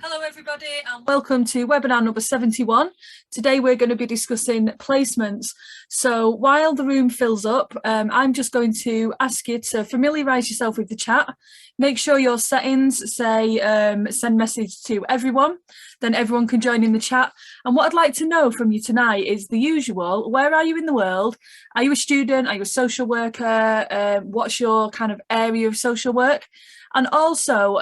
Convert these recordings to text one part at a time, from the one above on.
Hello everybody and welcome to webinar number 71. Today we're going to be discussing placements. So while the room fills up, I'm just going to ask you to familiarise yourself with the chat. Make sure your settings say send message to everyone, then everyone can join in the chat. And what I'd like to know from you tonight is the usual: where are you in the world? Are you a student? Are you a social worker? What's your kind of area of social work? And also,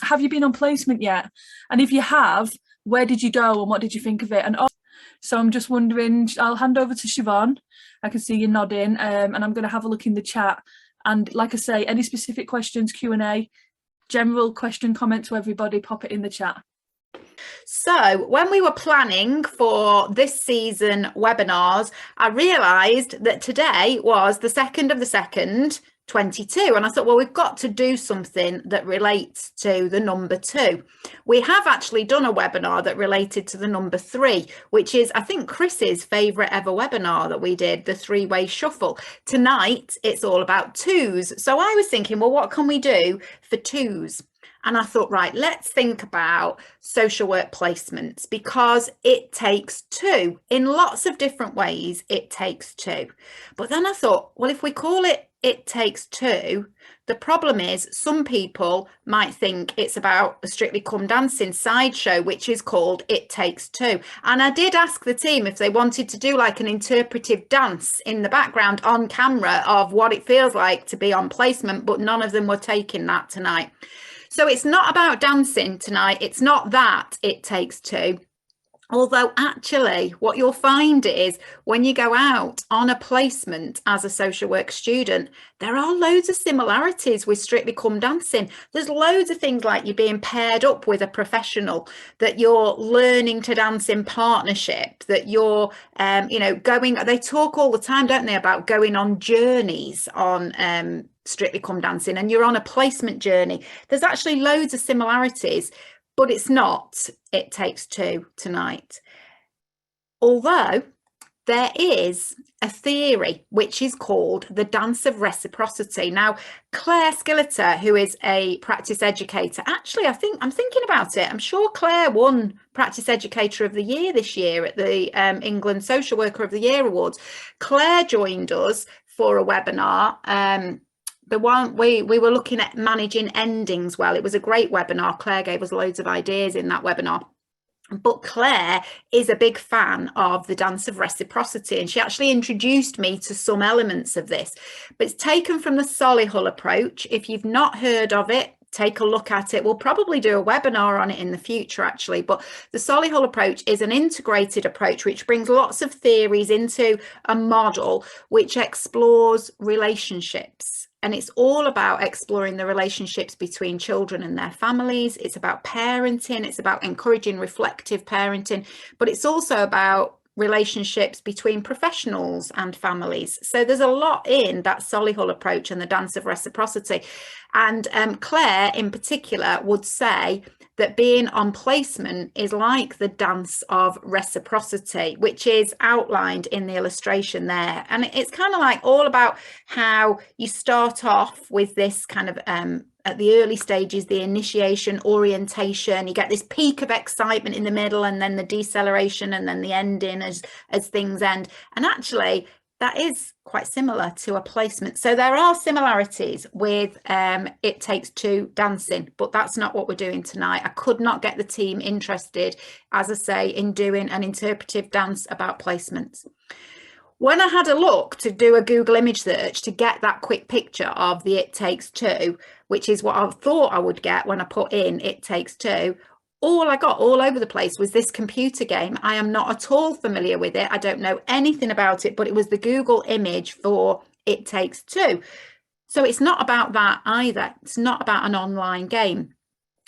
have you been on placement yet? And if you have, where did you go and what did you think of it? And so I'm just wondering, I'll hand over to Siobhan. I can see you nodding, and I'm going to have a look in the chat. And like I say, any specific questions, Q&A, general question, comment to everybody, pop it in the chat. So when we were planning for this season webinars, I realised that today was the 2nd of the 2nd, 22, and I thought, well, we've got to do something that relates to the number 2. We have actually done a webinar that related to the number 3, which is, I think, Chris's favourite ever webinar that we did, the 3-way shuffle. Tonight, it's all about 2s. So I was thinking, well, what can we do for 2s? And I thought, right, let's think about social work placements, because it takes 2 in lots of different ways. It takes 2. But then I thought, well, if we call it takes 2, the problem is some people might think it's about a Strictly Come Dancing sideshow, which is called It Takes 2. And I did ask the team if they wanted to do like an interpretive dance in the background on camera of what it feels like to be on placement, but none of them were taking that tonight. So it's not about dancing tonight. It's not that it takes 2. Although actually what you'll find is when you go out on a placement as a social work student, there are loads of similarities with Strictly Come Dancing. There's loads of things like you're being paired up with a professional, that you're learning to dance in partnership, that you're, going, they talk all the time, don't they, about going on journeys on Strictly Come Dancing, and you're on a placement journey. There's actually loads of similarities. But it's not It Takes 2 tonight. Although there is a theory which is called the dance of reciprocity. Now, Claire Skilleter, who is a practice educator, actually, I'm thinking about it. I'm sure Claire won Practice Educator of the Year this year at the England Social Worker of the Year Awards. Claire joined us for a webinar. The one we were looking at managing endings. Well, it was a great webinar. Claire gave us loads of ideas in that webinar. But Claire is a big fan of the dance of reciprocity, and she actually introduced me to some elements of this. But it's taken from the Solihull approach. If you've not heard of it, take a look at it. We'll probably do a webinar on it in the future, actually. But the Solihull approach is an integrated approach which brings lots of theories into a model which explores relationships. And it's all about exploring the relationships between children and their families. It's about parenting. It's about encouraging reflective parenting. But it's also about relationships between professionals and families. So there's a lot in that Solihull approach and the dance of reciprocity. And Claire in particular would say that being on placement is like the dance of reciprocity, which is outlined in the illustration there. And it's kind of like all about how you start off with this kind of at the early stages, the initiation, orientation, you get this peak of excitement in the middle, and then the deceleration, and then the ending as things end. And actually that is quite similar to a placement. So there are similarities with It Takes 2 dancing, but that's not what we're doing tonight. I could not get the team interested, as I say, in doing an interpretive dance about placements. When I had a look to do a Google image search to get that quick picture of the It Takes 2, which is what I thought I would get when I put in It Takes 2, all I got all over the place was this computer game. I am not at all familiar with it. I don't know anything about it, but it was the Google image for It Takes 2. So it's not about that either. It's not about an online game.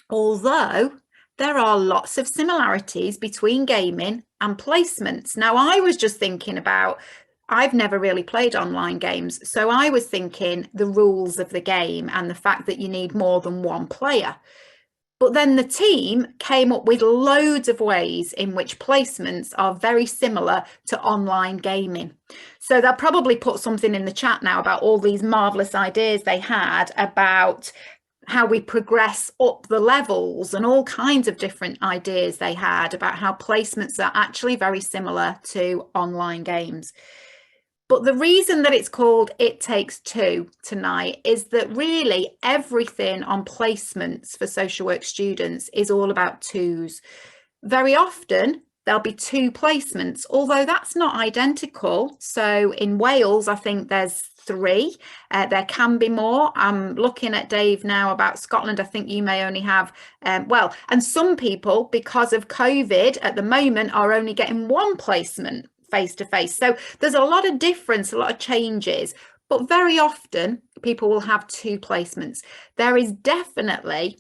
Although there are lots of similarities between gaming and placements. Now, I was just thinking about, I've never really played online games. So I was thinking the rules of the game and the fact that you need more than one player. But then the team came up with loads of ways in which placements are very similar to online gaming. So they'll probably put something in the chat now about all these marvelous ideas they had about how we progress up the levels, and all kinds of different ideas they had about how placements are actually very similar to online games. But the reason that it's called It Takes Two tonight is that really everything on placements for social work students is all about twos. Very often there'll be two placements, although that's not identical. So in Wales, I think there's three. There can be more. I'm looking at Dave now about Scotland. I think you may only have, well, and some people, because of COVID at the moment, are only getting one placement face to face. So there's a lot of difference, a lot of changes, but very often people will have two placements. There is definitely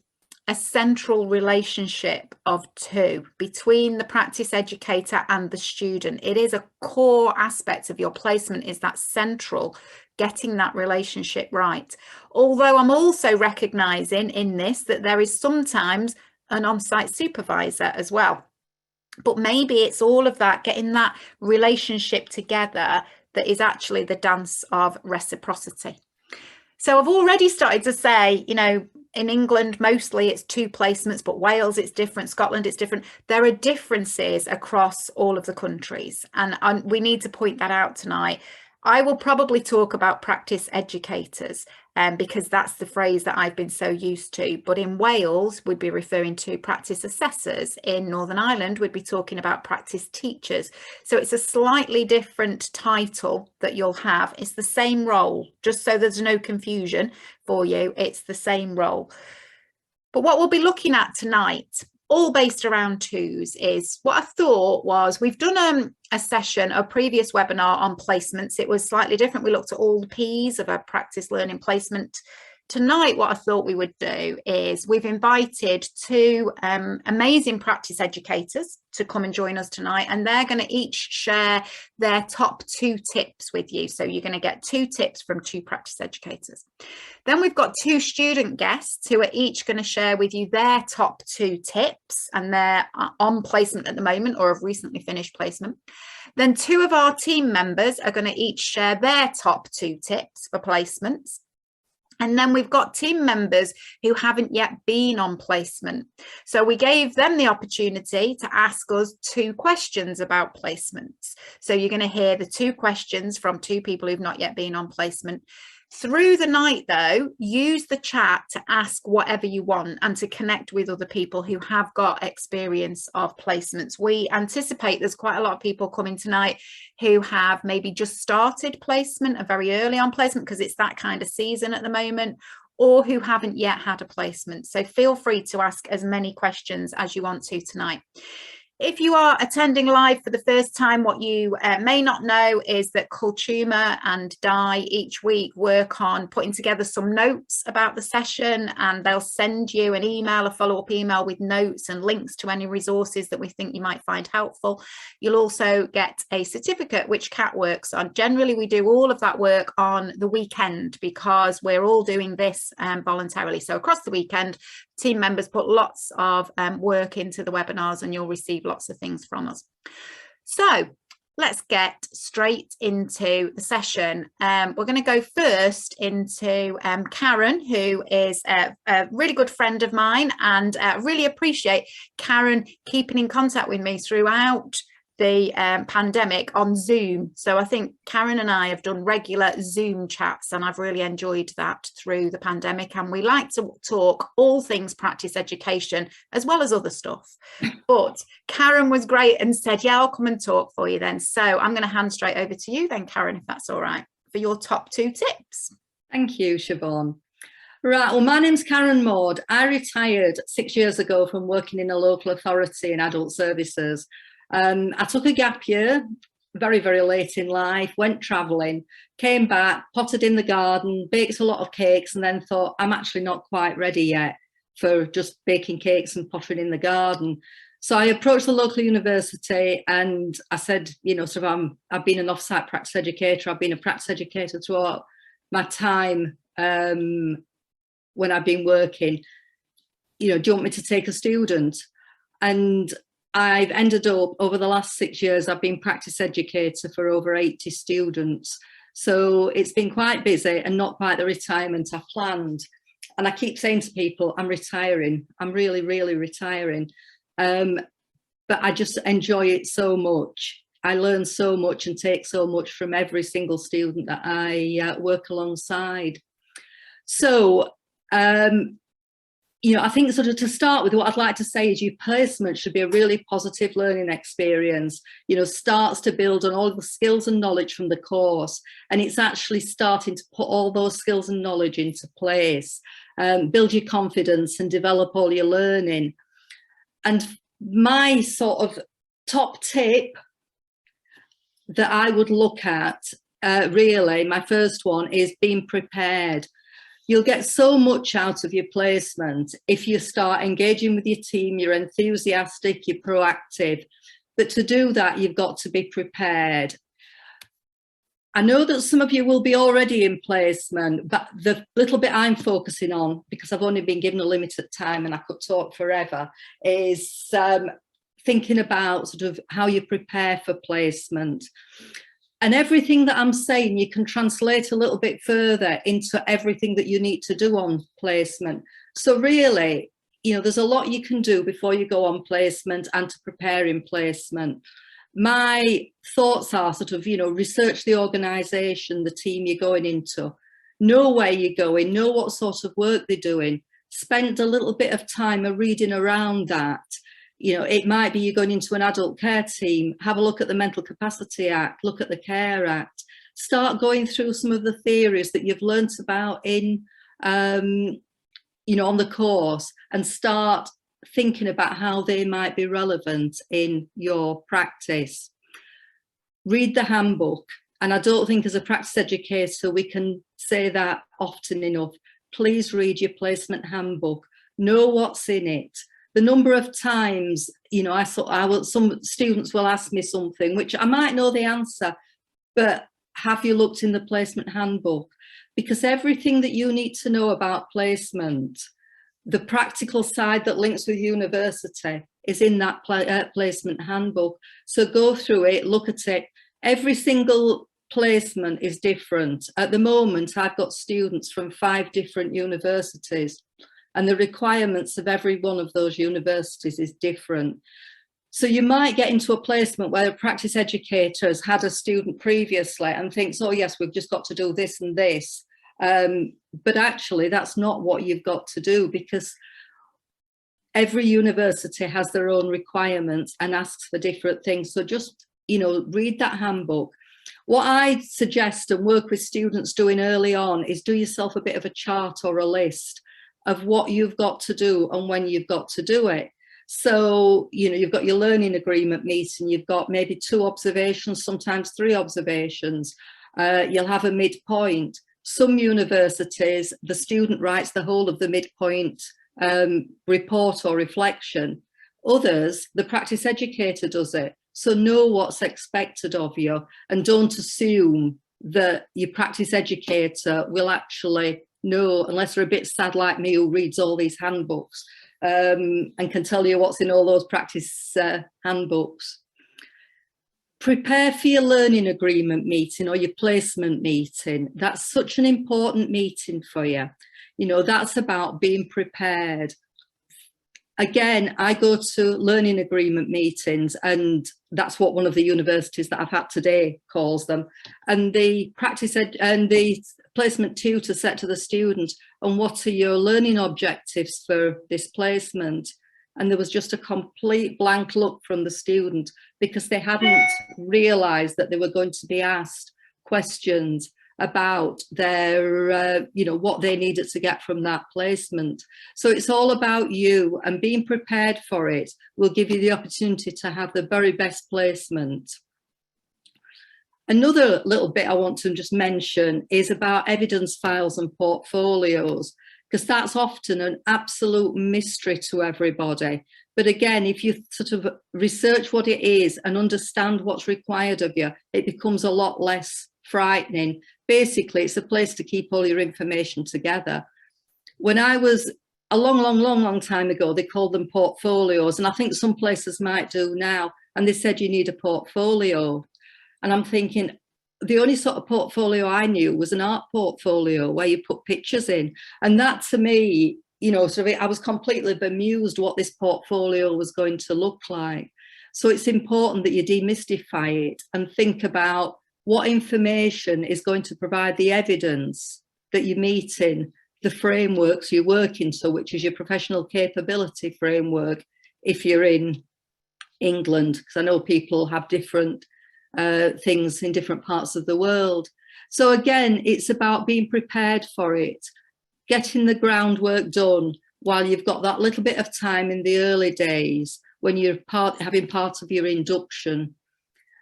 a central relationship of two between the practice educator and the student. It is a core aspect of your placement, is that central, getting that relationship right. Although I'm also recognizing in this that there is sometimes an on-site supervisor as well. But maybe it's all of that, getting that relationship together, that is actually the dance of reciprocity. So I've already started to say, you know, in England, mostly it's two placements, but Wales, it's different. Scotland, it's different. There are differences across all of the countries. And we need to point that out tonight. I will probably talk about practice educators because that's the phrase that I've been so used to. But in Wales, we'd be referring to practice assessors. In Northern Ireland, we'd be talking about practice teachers. So it's a slightly different title that you'll have. It's the same role, just so there's no confusion for you. It's the same role. But what we'll be looking at tonight, all based around twos, is what I thought was, we've done a session, a previous webinar on placements. It was slightly different. We looked at all the P's of a practice learning placement. Tonight, what I thought we would do is we've invited two amazing practice educators to come and join us tonight, and they're going to each share their top 2 tips with you. So you're going to get 2 tips from 2 practice educators. Then we've got 2 student guests who are each going to share with you their top 2 tips, and they're on placement at the moment or have recently finished placement. Then 2 of our team members are going to each share their top 2 tips for placements. And then we've got team members who haven't yet been on placement. So we gave them the opportunity to ask us 2 questions about placements. So you're going to hear the 2 questions from 2 people who've not yet been on placement. Through the night, though, use the chat to ask whatever you want and to connect with other people who have got experience of placements. We anticipate there's quite a lot of people coming tonight who have maybe just started placement, are very early on placement because it's that kind of season at the moment, or who haven't yet had a placement. So feel free to ask as many questions as you want to tonight. If you are attending live for the first time, what you may not know is that Kultuma and Di each week work on putting together some notes about the session, and they'll send you an email, a follow-up email with notes and links to any resources that we think you might find helpful. You'll also get a certificate which Kat works on. Generally, we do all of that work on the weekend because we're all doing this voluntarily. So across the weekend, team members put lots of work into the webinars, and you'll receive lots of things from us. So let's get straight into the session. We're going to go first into Karen, who is a really good friend of mine, and really appreciate Karen keeping in contact with me throughout the pandemic on Zoom. So I think Karen and I have done regular Zoom chats, and I've really enjoyed that through the pandemic. And we like to talk all things practice education as well as other stuff. But Karen was great and said, yeah, I'll come and talk for you then. So I'm going to hand straight over to you then, Karen, if that's all right, for your top 2 tips. Thank you, Siobhan. Right, well, my name's Karen Maude. I retired 6 years ago from working in a local authority in adult services. I took a gap year, very, very late in life, went travelling, came back, potted in the garden, baked a lot of cakes, and then thought, I'm actually not quite ready yet for just baking cakes and pottering in the garden. So I approached the local university and I said, you know, sort of, I've been an off-site practice educator. I've been a practice educator throughout my time when I've been working. You know, do you want me to take a student? And I've ended up, over the last 6 years, I've been practice educator for over 80 students. So it's been quite busy and not quite the retirement I planned. And I keep saying to people, I'm retiring. I'm really, really retiring. But I just enjoy it so much. I learn so much and take so much from every single student that I work alongside. So, you know, I think sort of to start with, what I'd like to say is your placement should be a really positive learning experience, you know, starts to build on all the skills and knowledge from the course. And it's actually starting to put all those skills and knowledge into place, build your confidence and develop all your learning. And my sort of top tip that I would look at, really, my first one is being prepared. You'll get so much out of your placement if you start engaging with your team, you're enthusiastic, you're proactive. But to do that, you've got to be prepared. I know that some of you will be already in placement, but the little bit I'm focusing on, because I've only been given a limited time and I could talk forever, is thinking about sort of how you prepare for placement. And everything that I'm saying, you can translate a little bit further into everything that you need to do on placement. So really, you know, there's a lot you can do before you go on placement and to prepare in placement. My thoughts are sort of, you know, research the organisation, the team you're going into, know where you're going, know what sort of work they're doing, spend a little bit of time reading around that. You know, it might be you're going into an adult care team, have a look at the Mental Capacity Act, look at the Care Act, start going through some of the theories that you've learnt about in, you know, on the course, and start thinking about how they might be relevant in your practice. Read the handbook. And I don't think as a practice educator, we can say that often enough. Please read your placement handbook, know what's in it. The number of times, you know, some students will ask me something which I might know the answer, but have you looked in the placement handbook? Because everything that you need to know about placement, the practical side that links with university, is in that placement handbook. So go through it, look at it. Every single placement is different. At the moment, I've got students from 5 different universities, and the requirements of every one of those universities is different. So you might get into a placement where a practice educator has had a student previously and thinks, oh yes, we've just got to do this and this. But actually that's not what you've got to do, because every university has their own requirements and asks for different things. So just, you know, read that handbook. What I suggest and work with students doing early on is do yourself a bit of a chart or a list of what you've got to do and when you've got to do it. So, you know, you've got your learning agreement meeting, you've got maybe 2 observations, sometimes 3 observations. You'll have a midpoint. Some universities, the student writes the whole of the midpoint report or reflection. Others, the practice educator does it. So know what's expected of you, and don't assume that your practice educator will actually know, unless they're a bit sad like me who reads all these handbooks and can tell you what's in all those practice handbooks. Prepare for your learning agreement meeting or your placement meeting. That's such an important meeting for you. You know, that's about being prepared. Again, I go to learning agreement meetings, and that's what one of the universities that I've had today calls them. And the practice and the placement tutor said to the student, and what are your learning objectives for this placement? And there was just a complete blank look from the student, because they hadn't realised that they were going to be asked questions about their, you know, what they needed to get from that placement. So it's all about you, and being prepared for it will give you the opportunity to have the very best placement. Another little bit I want to just mention is about evidence files and portfolios, because that's often an absolute mystery to everybody. But again, if you sort of research what it is and understand what's required of you, it becomes a lot less frightening. Basically, it's a place to keep all your information together. When I was a long time ago, they called them portfolios, and I think some places might do now, and they said you need a portfolio. And I'm thinking, the only sort of portfolio I knew was an art portfolio where you put pictures in. And that to me, you know, sort of, I was completely bemused what this portfolio was going to look like. So it's important that you demystify it and think about what information is going to provide the evidence that you're meeting the frameworks you're working to, which is your professional capability framework if you're in England, because I know people have different things in different parts of the world. So again, it's about being prepared for it, getting the groundwork done while you've got that little bit of time in the early days when you're having part of your induction.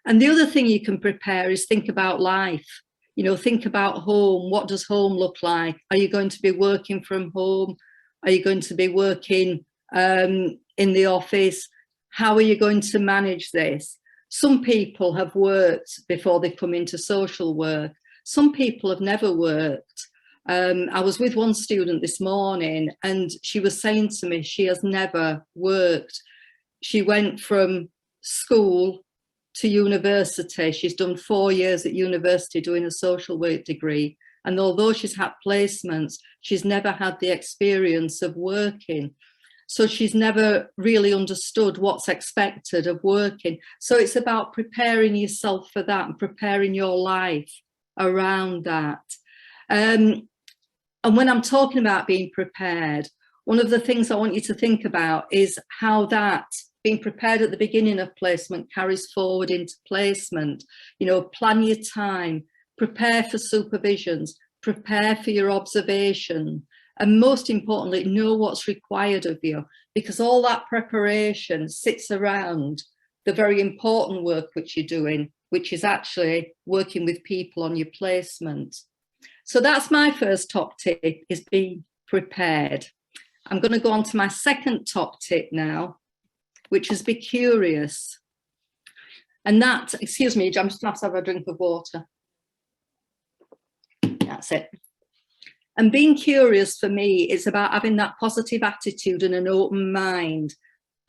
And the other thing you can prepare is think about life. You know, think about home. What does home look like? Are you going to be working from home? Are you going to be working in the office? How are you going to manage this? Some people have worked before they come into social work. Some people have never worked. I was with one student this morning and she was saying to me she has never worked. She went from school to university. She's done 4 years at university doing a social work degree. And although she's had placements, she's never had the experience of working. So she's never really understood what's expected of working. So it's about preparing yourself for that and preparing your life around that. And when I'm talking about being prepared, one of the things I want you to think about is how that being prepared at the beginning of placement carries forward into placement. You know, plan your time, prepare for supervisions, prepare for your observation, and most importantly, know what's required of you, because all that preparation sits around the very important work which you're doing, which is actually working with people on your placement. So that's my first top tip, is be prepared. I'm going to go on to my second top tip now, which is be curious. And that, excuse me, I'm just going to have a drink of water. That's it. And being curious for me is about having that positive attitude and an open mind.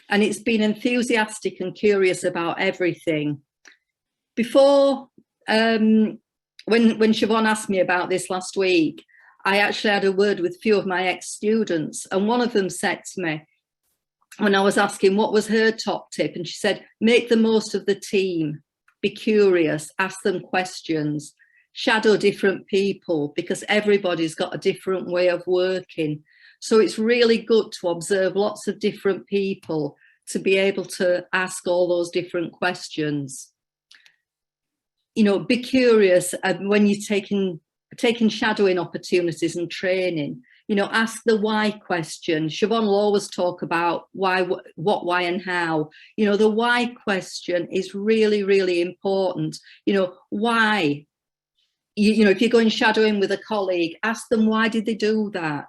And it's being enthusiastic and curious about everything. Before, when Siobhan asked me about this last week, I actually had a word with a few of my ex-students, and one of them said to me, when I was asking what was her top tip, and she said, make the most of the team, be curious, ask them questions, shadow different people, because everybody's got a different way of working. So it's really good to observe lots of different people to be able to ask all those different questions. You know, be curious when you're taking shadowing opportunities and training. You know, ask the why question. Siobhan will always talk about why, what, why, and how. You know, the why question is really, really important. You know, why? You know, if you're going shadowing with a colleague, ask them why did they do that?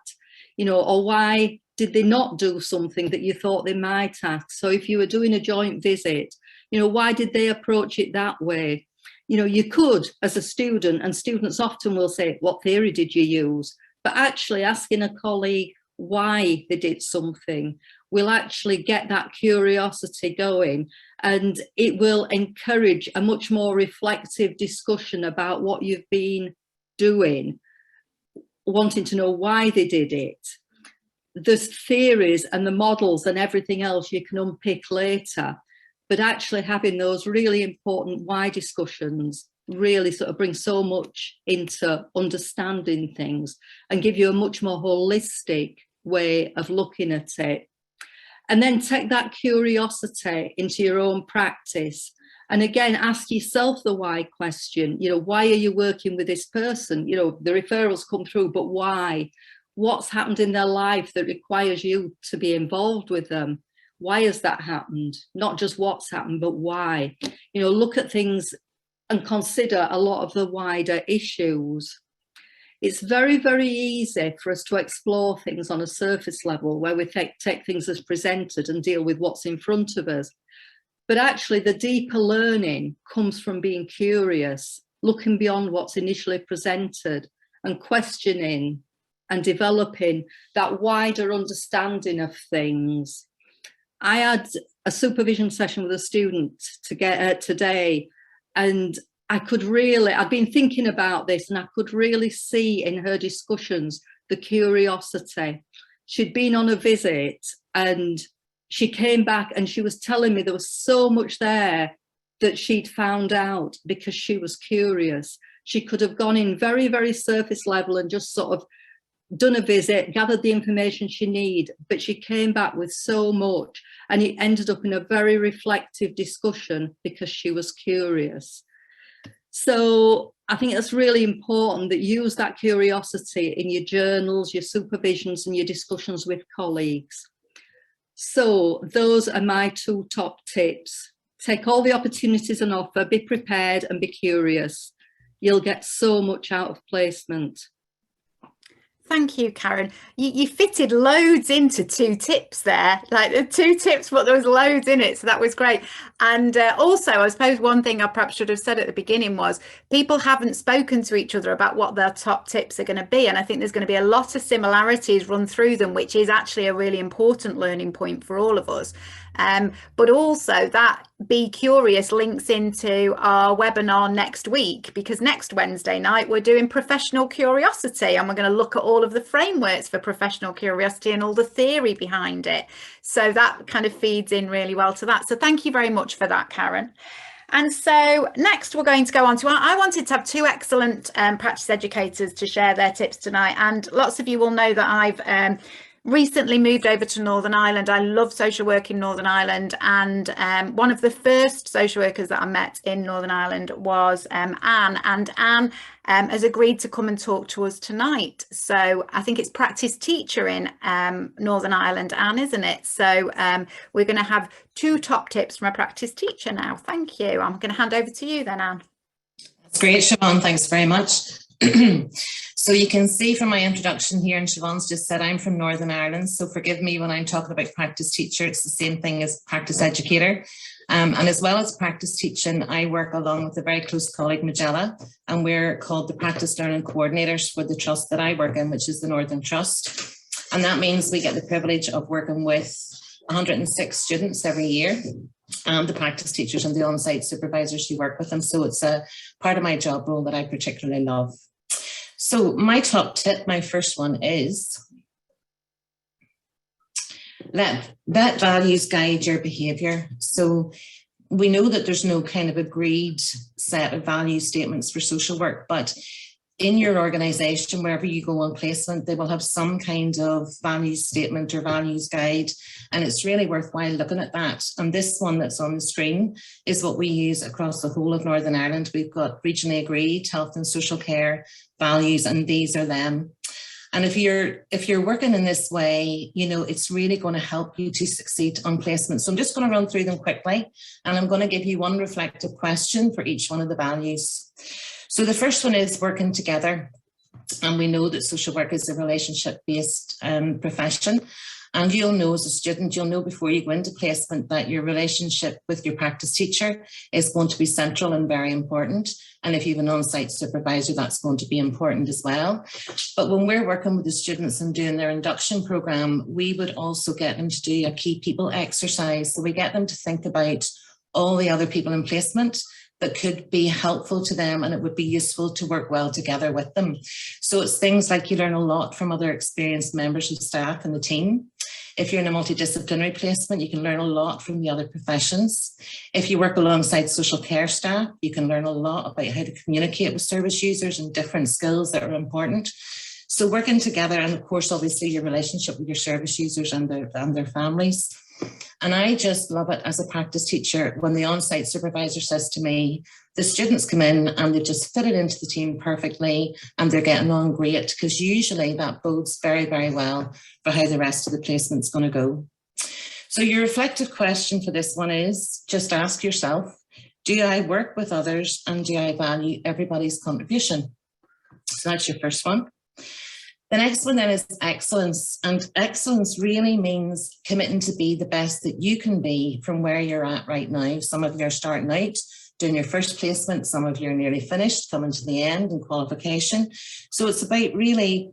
You know, or why did they not do something that you thought they might have? So if you were doing a joint visit, you know, why did they approach it that way? You know, you could, as a student, and students often will say, what theory did you use? But actually asking a colleague why they did something will actually get that curiosity going, and it will encourage a much more reflective discussion about what you've been doing, wanting to know why they did it. There's theories and the models and everything else you can unpick later, but actually having those really important why discussions really sort of bring so much into understanding things and give you a much more holistic way of looking at it. And then take that curiosity into your own practice. And again, ask yourself the why question. You know, why are you working with this person? You know, the referrals come through, but why? What's happened in their life that requires you to be involved with them? Why has that happened? Not just what's happened, but why? You know, look at things and consider a lot of the wider issues. It's very, very easy for us to explore things on a surface level where we take things as presented and deal with what's in front of us. But actually the deeper learning comes from being curious, looking beyond what's initially presented and questioning and developing that wider understanding of things. I had a supervision session with a student today, and I'd been thinking about this, and I could really see in her discussions the curiosity. She'd been on a visit and she came back and she was telling me there was so much there that she'd found out because she was curious. She could have gone in very, very surface level and just sort of done a visit, gathered the information she needed, but she came back with so much, and it ended up in a very reflective discussion because she was curious. So I think it's really important that you use that curiosity in your journals, your supervisions, and your discussions with colleagues. So those are my 2 top tips. Take all the opportunities on offer, be prepared and be curious. You'll get so much out of placement. Thank you, Karen. You fitted loads into 2 tips there, like 2 tips, but there was loads in it. So that was great. And also, I suppose one thing I perhaps should have said at the beginning was people haven't spoken to each other about what their top tips are going to be. And I think there's going to be a lot of similarities run through them, which is actually a really important learning point for all of us. But also that be curious links into our webinar next week, because next Wednesday night we're doing professional curiosity, and we're going to look at all of the frameworks for professional curiosity and all the theory behind it. So that kind of feeds in really well to that. So thank you very much for that, Karen. And so next we're going to go on to, I wanted to have 2 excellent practice educators to share their tips tonight. And lots of you will know that I've recently moved over to Northern Ireland. I love social work in Northern Ireland, and one of the first social workers that I met in Northern Ireland was Anne, and Anne has agreed to come and talk to us tonight. So I think it's practice teacher in Northern Ireland, Anne, isn't it? So we're going to have 2 top tips from a practice teacher now. Thank you. I'm going to hand over to you then, Anne. That's great, Siobhan. Thanks very much. So you can see from my introduction here, and Siobhan's just said I'm from Northern Ireland, so forgive me when I'm talking about practice teacher, it's the same thing as practice educator. And as well as practice teaching, I work along with a very close colleague, Magella, and we're called the Practice Learning Coordinators for the trust that I work in, which is the Northern Trust. And that means we get the privilege of working with 106 students every year, and the practice teachers and the on-site supervisors who work with them. So it's a part of my job role that I particularly love. So my top tip, my first one is let values guide your behaviour. So we know that there's no kind of agreed set of value statements for social work, but in your organisation, wherever you go on placement, they will have some kind of values statement or values guide, and it's really worthwhile looking at that. And this one that's on the screen is what we use across the whole of Northern Ireland. We've got regionally agreed health and social care values, and these are them. And if you're working in this way, you know, it's really going to help you to succeed on placement. So I'm just going to run through them quickly, and I'm going to give you one reflective question for each one of the values. So the first one is working together. And we know that social work is a relationship-based profession. And you'll know as a student, you'll know before you go into placement that your relationship with your practice teacher is going to be central and very important. And if you have an on-site supervisor, that's going to be important as well. But when we're working with the students and doing their induction programme, we would also get them to do a key people exercise. So we get them to think about all the other people in placement that could be helpful to them, and it would be useful to work well together with them. So it's things like you learn a lot from other experienced members of staff and the team. If you're in a multidisciplinary placement, you can learn a lot from the other professions. If you work alongside social care staff, you can learn a lot about how to communicate with service users and different skills that are important. So working together, and of course, obviously your relationship with your service users and their families. And I just love it as a practice teacher when the on-site supervisor says to me, the students come in and they've just fitted into the team perfectly and they're getting on great, because usually that bodes very, very well for how the rest of the placement's going to go. So your reflective question for this one is just ask yourself, do I work with others and do I value everybody's contribution? So that's your first one. The next one then is excellence, and excellence really means committing to be the best that you can be from where you're at right now. Some of you are starting out, doing your first placement, some of you are nearly finished, coming to the end in qualification. So it's about really,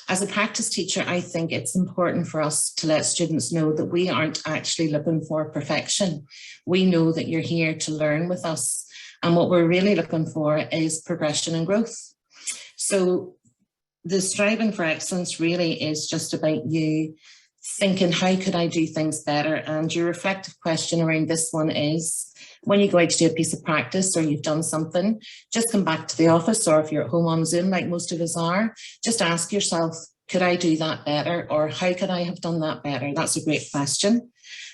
as a practice teacher, I think it's important for us to let students know that we aren't actually looking for perfection. We know that you're here to learn with us. And what we're really looking for is progression and growth. So the striving for excellence really is just about you thinking, how could I do things better? And your reflective question around this one is, when you go out to do a piece of practice or you've done something, just come back to the office, or if you're at home on Zoom, like most of us are, just ask yourself, could I do that better? Or how could I have done that better? That's a great question.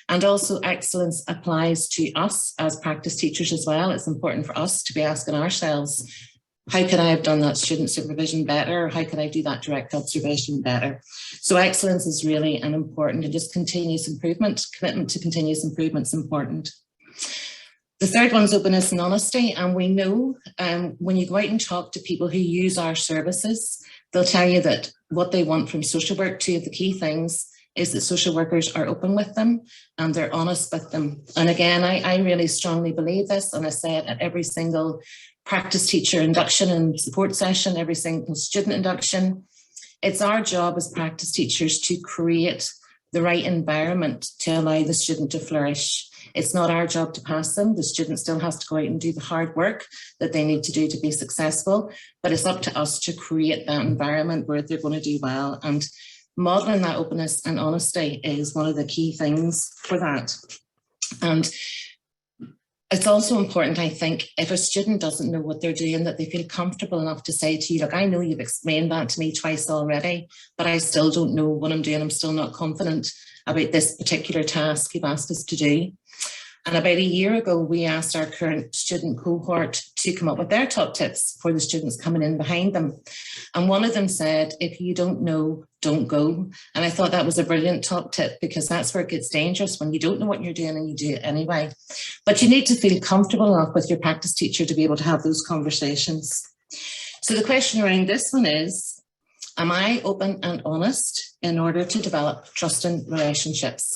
And also excellence applies to us as practice teachers as well. It's important for us to be asking ourselves, how could I have done that student supervision better? Or how could I do that direct observation better? So excellence is really an important, and just continuous improvement, commitment to continuous improvement is important. The third one is openness and honesty. And we know when you go out and talk to people who use our services, they'll tell you that what they want from social work, two of the key things, is that social workers are open with them and they're honest with them. And again, I really strongly believe this, and I say it at every single practice teacher induction and support session, every single student induction. It's our job as practice teachers to create the right environment to allow the student to flourish. It's not our job to pass them. The student still has to go out and do the hard work that they need to do to be successful, but it's up to us to create that environment where they're going to do well. And modeling that openness and honesty is one of the key things for that. And it's also important, I think, if a student doesn't know what they're doing, that they feel comfortable enough to say to you, look, I know you've explained that to me twice already, but I still don't know what I'm doing. I'm still not confident about this particular task you've asked us to do. And about a year ago, we asked our current student cohort to come up with their top tips for the students coming in behind them. And one of them said, if you don't know, don't go. And I thought that was a brilliant top tip, because that's where it gets dangerous, when you don't know what you're doing and you do it anyway. But you need to feel comfortable enough with your practice teacher to be able to have those conversations. So the question around this one is, am I open and honest in order to develop trusting relationships?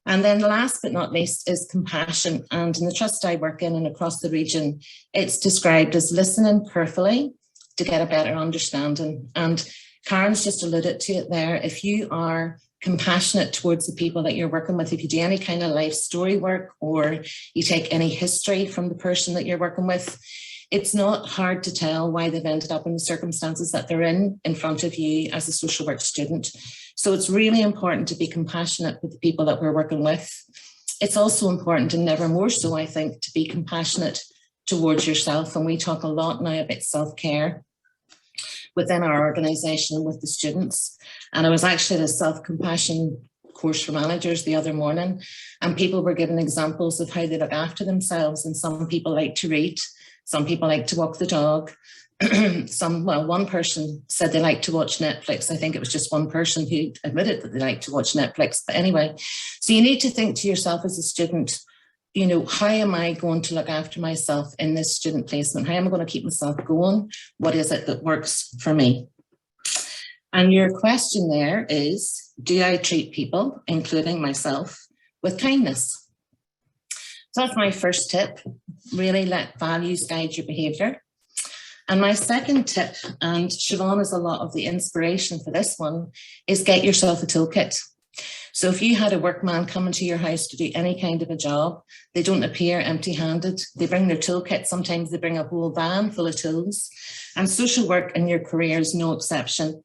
And then last but not least is compassion. And in the trust I work in and across the region, it's described as listening carefully to get a better understanding. And Karen's just alluded to it there. If you are compassionate towards the people that you're working with, if you do any kind of life story work, or you take any history from the person that you're working with, it's not hard to tell why they've ended up in the circumstances that they're in front of you as a social work student. So it's really important to be compassionate with the people that we're working with. It's also important, and never more so, I think, to be compassionate towards yourself. And we talk a lot now about self-care within our organisation with the students. And I was actually at a self-compassion course for managers the other morning, and people were giving examples of how they look after themselves. And some people like to read, some people like to walk the dog. One person said they like to watch Netflix. I think it was just one person who admitted that they like to watch Netflix. But anyway, so you need to think to yourself as a student, you know, how am I going to look after myself in this student placement? How am I going to keep myself going? What is it that works for me? And your question there is, do I treat people, including myself, with kindness? So that's my first tip. Really let values guide your behaviour. And my second tip, and Siobhan is a lot of the inspiration for this one, is get yourself a toolkit. So if you had a workman coming to your house to do any kind of a job, they don't appear empty-handed. They bring their toolkit. Sometimes they bring a whole van full of tools. And social work in your career is no exception.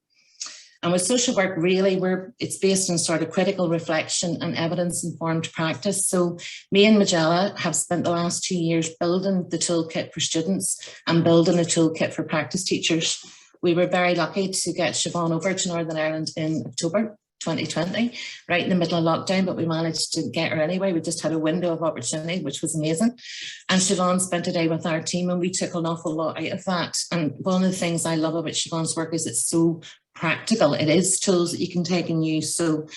And with social work, really, it's based on sort of critical reflection and evidence-informed practice. So me and Magella have spent the last 2 years building the toolkit for students and building a toolkit for practice teachers. We were very lucky to get Siobhan over to Northern Ireland in October 2020, right in the middle of lockdown, but we managed to get her anyway. We just had a window of opportunity, which was amazing. And Siobhan spent a day with our team, and we took an awful lot out of that. And one of the things I love about Siobhan's work is it's so practical. It is tools that you can take and use. So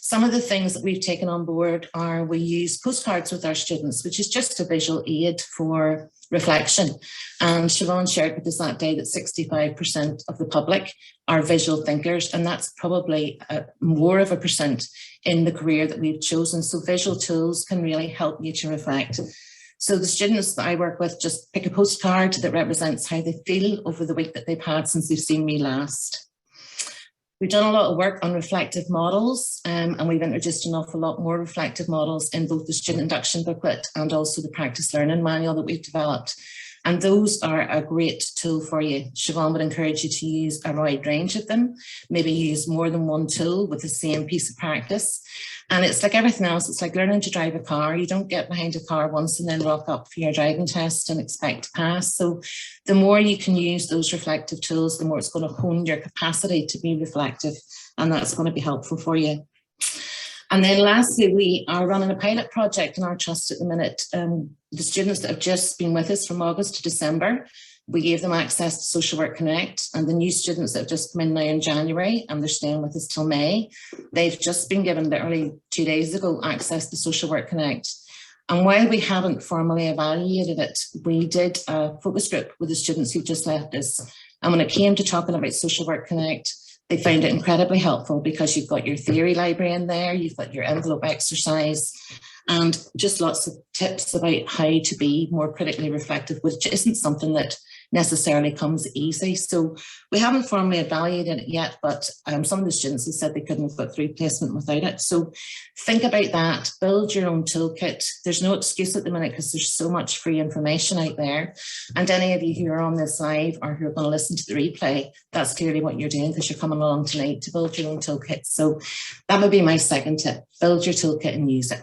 some of the things that we've taken on board are, we use postcards with our students, which is just a visual aid for reflection. And Siobhan shared with us that day that 65% of the public are visual thinkers, and that's probably more of a percent in the career that we've chosen. So visual tools can really help you to reflect. So the students that I work with just pick a postcard that represents how they feel over the week that they've had since they've seen me last. We've done a lot of work on reflective models, and we've introduced an awful lot more reflective models in both the student induction booklet and also the practice learning manual that we've developed. And those are a great tool for you. Siobhan would encourage you to use a wide range of them, maybe use more than one tool with the same piece of practice. And it's like everything else, it's like learning to drive a car. You don't get behind a car once and then rock up for your driving test and expect to pass. So the more you can use those reflective tools, the more it's going to hone your capacity to be reflective, and that's going to be helpful for you. And then lastly, we are running a pilot project in our trust at the minute. The students that have just been with us from August to December, we gave them access to Social Work Connect, and the new students that have just come in now in January, and they're staying with us till May, they've just been given literally 2 days ago access to Social Work Connect. And while we haven't formally evaluated it, we did a focus group with the students who've just left us. And when it came to talking about Social Work Connect, they found it incredibly helpful because you've got your theory library in there, you've got your envelope exercise, and just lots of tips about how to be more critically reflective, which isn't something that necessarily comes easy. So we haven't formally evaluated it yet, but some of the students have said they couldn't have got through placement without it. So think about that, build your own toolkit. There's no excuse at the minute because there's so much free information out there. And any of you who are on this live or who are going to listen to the replay, that's clearly what you're doing because you're coming along tonight to build your own toolkit. So that would be my second tip, build your toolkit and use it.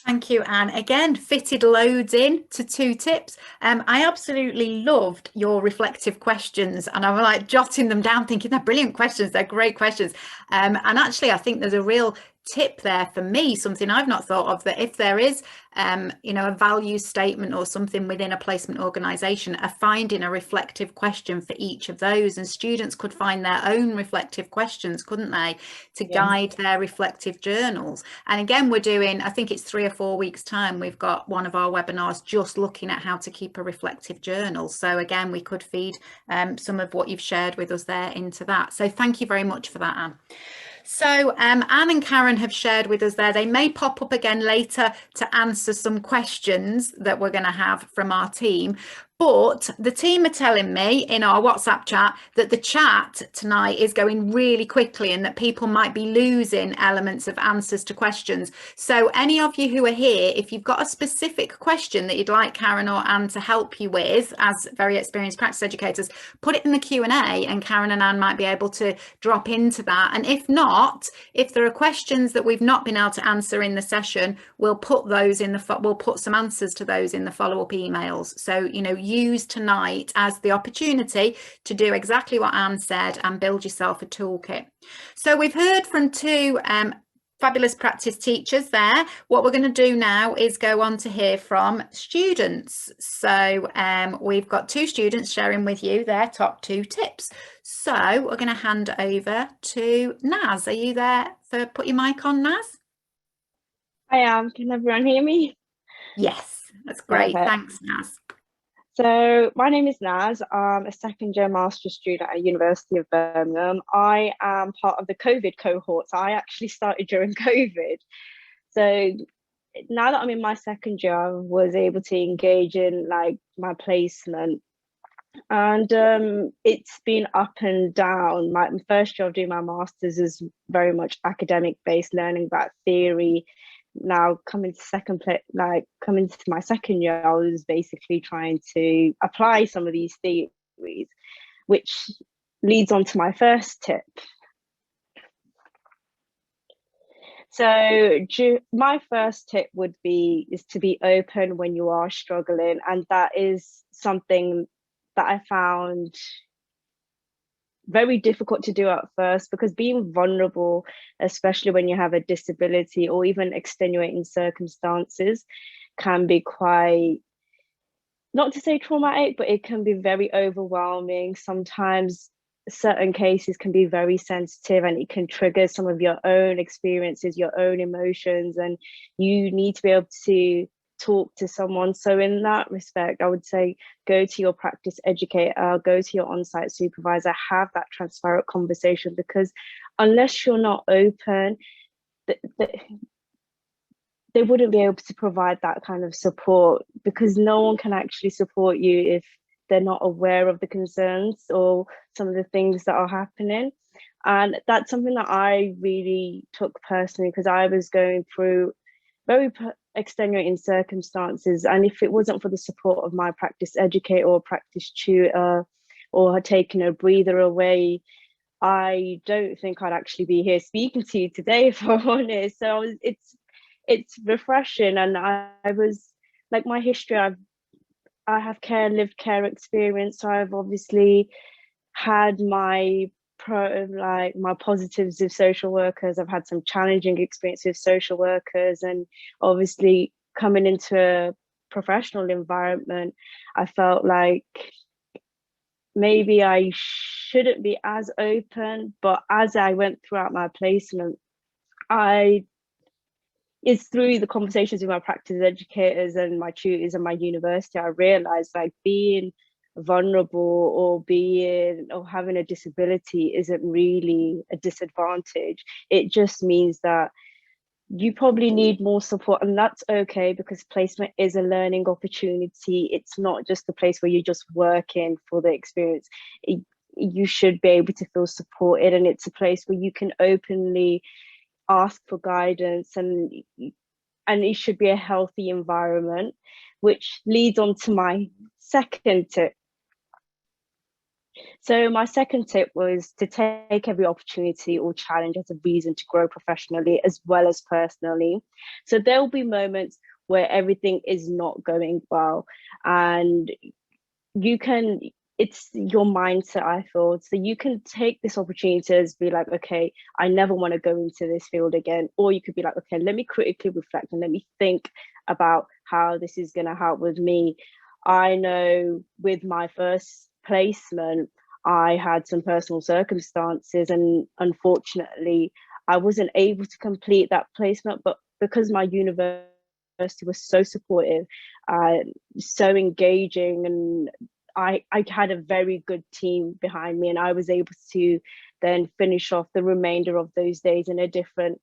Thank you, Anne. Again, fitted loads in to 2 tips. I absolutely loved your reflective questions, and I'm like jotting them down thinking they're brilliant questions, they're great questions. And actually, I think there's a real tip there for me, something I've not thought of, that if there is you know, a value statement or something within a placement organisation, finding a reflective question for each of those, and students could find their own reflective questions, couldn't they, to guide their reflective journals. And again, we're doing, I think it's 3 or 4 weeks time, we've got one of our webinars just looking at how to keep a reflective journal. So again, we could feed some of what you've shared with us there into that. So thank you very much for that, Anne. So Anne and Karen have shared with us there. They may pop up again later to answer some questions that we're going to have from our team. But the team are telling me in our WhatsApp chat that the chat tonight is going really quickly and that people might be losing elements of answers to questions. So any of you who are here, if you've got a specific question that you'd like Karen or Anne to help you with as very experienced practice educators, put it in the Q&A and Karen and Anne might be able to drop into that. And if not, if there are questions that we've not been able to answer in the session, we'll put those in the, we'll put some answers to those in the follow-up emails. So, you know, use tonight as the opportunity to do exactly what Anne said and build yourself a toolkit. So we've heard from 2 fabulous practice teachers there. What we're going to do now is go on to hear from students. So we've got 2 students sharing with you their top 2 tips. So we're going to hand over to Naz. Are you there? So put your mic on, Naz. I am. Can everyone hear me? Yes, that's great. Perfect. Thanks, Naz. So my name is Naz. I'm a second-year master's student at University of Birmingham. I am part of the COVID cohort. So I actually started during COVID. So now that I'm in my second year, I was able to engage in like my placement. And it's been up and down. My first year of doing my master's is very much academic-based, learning about theory. Now coming to my second year, I was basically trying to apply some of these theories, which leads on to my first tip. So my first tip is to be open when you are struggling, and that is something that I found very difficult to do at first, because being vulnerable, especially when you have a disability or even extenuating circumstances, can be quite, not to say traumatic, but it can be very overwhelming. Sometimes certain cases can be very sensitive and it can trigger some of your own experiences, your own emotions, and you need to be able to talk to someone. So in that respect, I would say go to your practice educator, go to your on-site supervisor, have that transparent conversation, because unless you're not open, they wouldn't be able to provide that kind of support, because no one can actually support you if they're not aware of the concerns or some of the things that are happening. And that's something that I really took personally, because I was going through very extenuating circumstances. And if it wasn't for the support of my practice educator or practice tutor, or had taken a breather away, I don't think I'd actually be here speaking to you today, if I'm honest. So it's refreshing. And I was like, my history, I have lived care experience. So I've obviously had my my positives with social workers. I've had some challenging experience with social workers, and obviously coming into a professional environment, I felt like maybe I shouldn't be as open. But as I went throughout my placement, it's through the conversations with my practice educators and my tutors and my university, I realized like being vulnerable or having a disability isn't really a disadvantage. It just means that you probably need more support, and that's okay, because placement is a learning opportunity. It's not just a place where you're just working for the experience. You should be able to feel supported, and it's a place where you can openly ask for guidance, and it should be a healthy environment, which leads on to my second tip. So my second tip was to take every opportunity or challenge as a reason to grow professionally as well as personally. So there'll be moments where everything is not going well, and it's your mindset, I feel. So you can take this opportunity as be like, okay, I never want to go into this field again. Or you could be like, okay, let me critically reflect and let me think about how this is going to help with me. I know with my first placement, I had some personal circumstances, and unfortunately, I wasn't able to complete that placement. But because my university was so supportive, so engaging, and I had a very good team behind me, and I was able to then finish off the remainder of those days in a different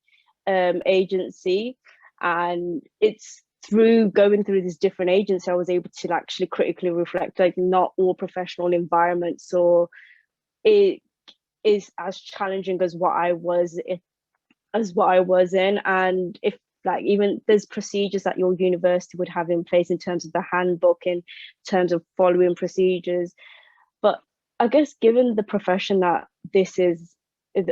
agency. And it's through going through this different agency, I was able to actually critically reflect, like, not all professional environments or it is as challenging as what I was in. And if like even there's procedures that your university would have in place in terms of the handbook, in terms of following procedures. But I guess given the profession that this is,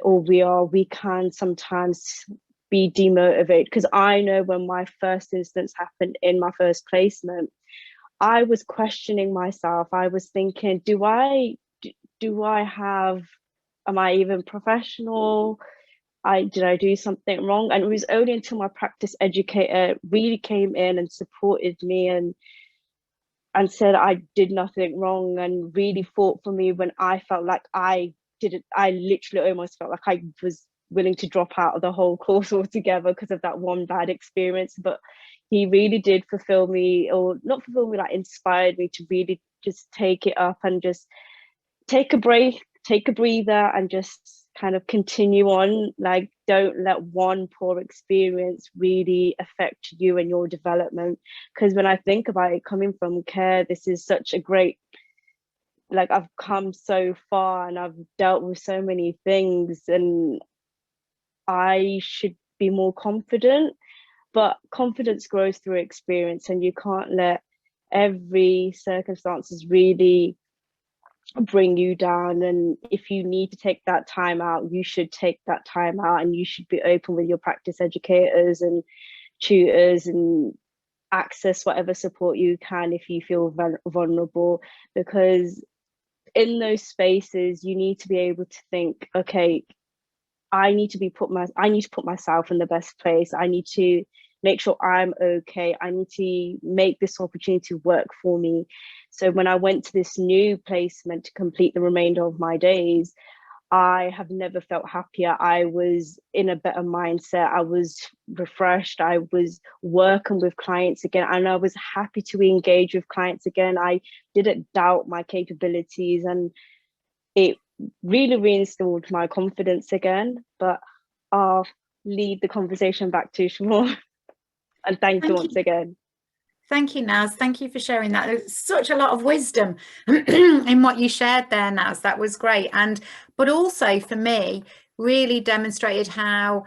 or we can sometimes be demotivated, because I know when my first instance happened in my first placement, I was questioning myself. I was thinking, am I even professional? Did I do something wrong? And it was only until my practice educator really came in and supported me and said I did nothing wrong, and really fought for me when I felt like I literally almost felt like I was willing to drop out of the whole course altogether because of that one bad experience. But he really did fulfill me, or not fulfill me, like inspired me to really just take it up and just take a break, take a breather, and just kind of continue on. Like, don't let one poor experience really affect you and your development. Because when I think about it, coming from care, this is such a great, like, I've come so far and I've dealt with so many things, and I should be more confident. But confidence grows through experience, and you can't let every circumstances really bring you down. And if you need to take that time out, you should take that time out, and you should be open with your practice educators and tutors and access whatever support you can if you feel vulnerable. Because in those spaces you need to be able to think, okay, I need to put myself in the best place. I need to make sure I'm okay. I need to make this opportunity work for me. So when I went to this new placement to complete the remainder of my days, I have never felt happier. I was in a better mindset. I was refreshed. I was working with clients again, and I was happy to engage with clients again. I didn't doubt my capabilities, and it really reinstalled my confidence again. But I'll lead the conversation back to Siobhan. And thank you once again. Thank you, Naz. Thank you for sharing that. There's such a lot of wisdom in what you shared there, Naz. That was great. But also for me, really demonstrated how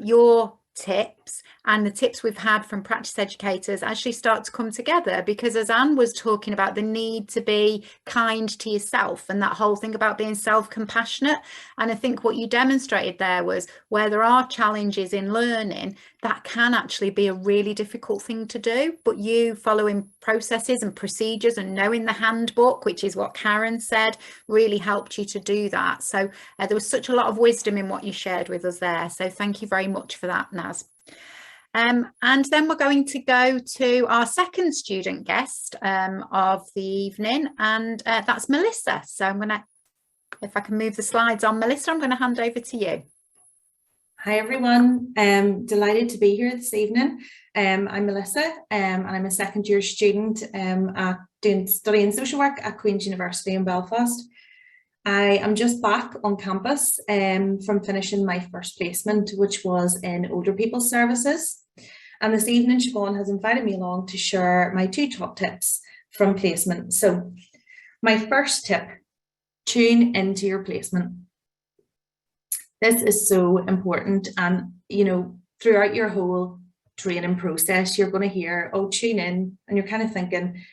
your tips and the tips we've had from practice educators actually start to come together, because as Anne was talking about the need to be kind to yourself and that whole thing about being self-compassionate, and I think what you demonstrated there was where there are challenges in learning, that can actually be a really difficult thing to do, but you following processes and procedures and knowing the handbook, which is what Karen said, really helped you to do that. So there was such a lot of wisdom in what you shared with us there, so thank you very much for that, Naz. And then we're going to go to our second student guest of the evening, and that's Melissa. So I'm going to, if I can move the slides on, Melissa, I'm going to hand over to you. Hi everyone, delighted to be here this evening. I'm Melissa and I'm a second year student studying social work at Queen's University in Belfast. I am just back on campus from finishing my first placement, which was in older people's services. And this evening, Siobhan has invited me along to share my 2 top tips from placement. So my first tip, tune into your placement. This is so important, and throughout your whole training process, you're going to hear, oh, tune in, and you're kind of thinking,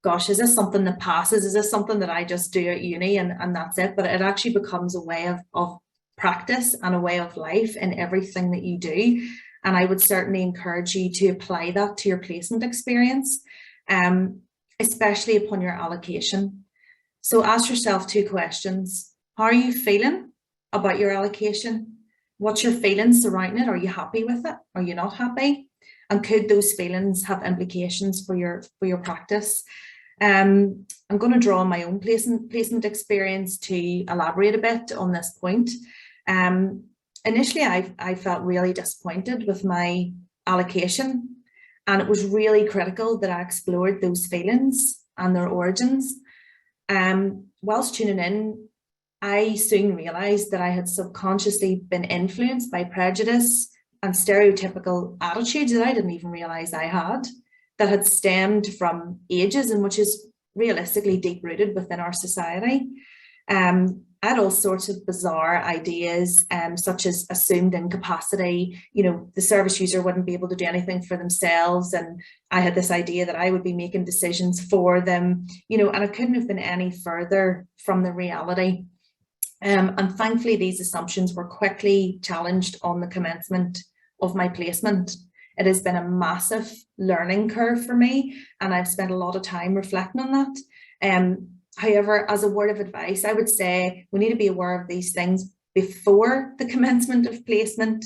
gosh, is this something that passes? Is this something that I just do at uni and that's it? But it actually becomes a way of practice and a way of life in everything that you do. And I would certainly encourage you to apply that to your placement experience, especially upon your allocation. So ask yourself 2 questions. How are you feeling about your allocation? What's your feelings surrounding it? Are you happy with it? Are you not happy? And could those feelings have implications for your practice? I'm going to draw on my own placement experience to elaborate a bit on this point. Initially, I felt really disappointed with my allocation, and it was really critical that I explored those feelings and their origins. Whilst tuning in, I soon realised that I had subconsciously been influenced by prejudice and stereotypical attitudes that I didn't even realise I had, that had stemmed from ages and which is realistically deep-rooted within our society. I had all sorts of bizarre ideas, such as assumed incapacity, the service user wouldn't be able to do anything for themselves, and I had this idea that I would be making decisions for them, and it couldn't have been any further from the reality. And thankfully, these assumptions were quickly challenged on the commencement of my placement. It has been a massive learning curve for me, and I've spent a lot of time reflecting on that. However, as a word of advice, I would say we need to be aware of these things before the commencement of placement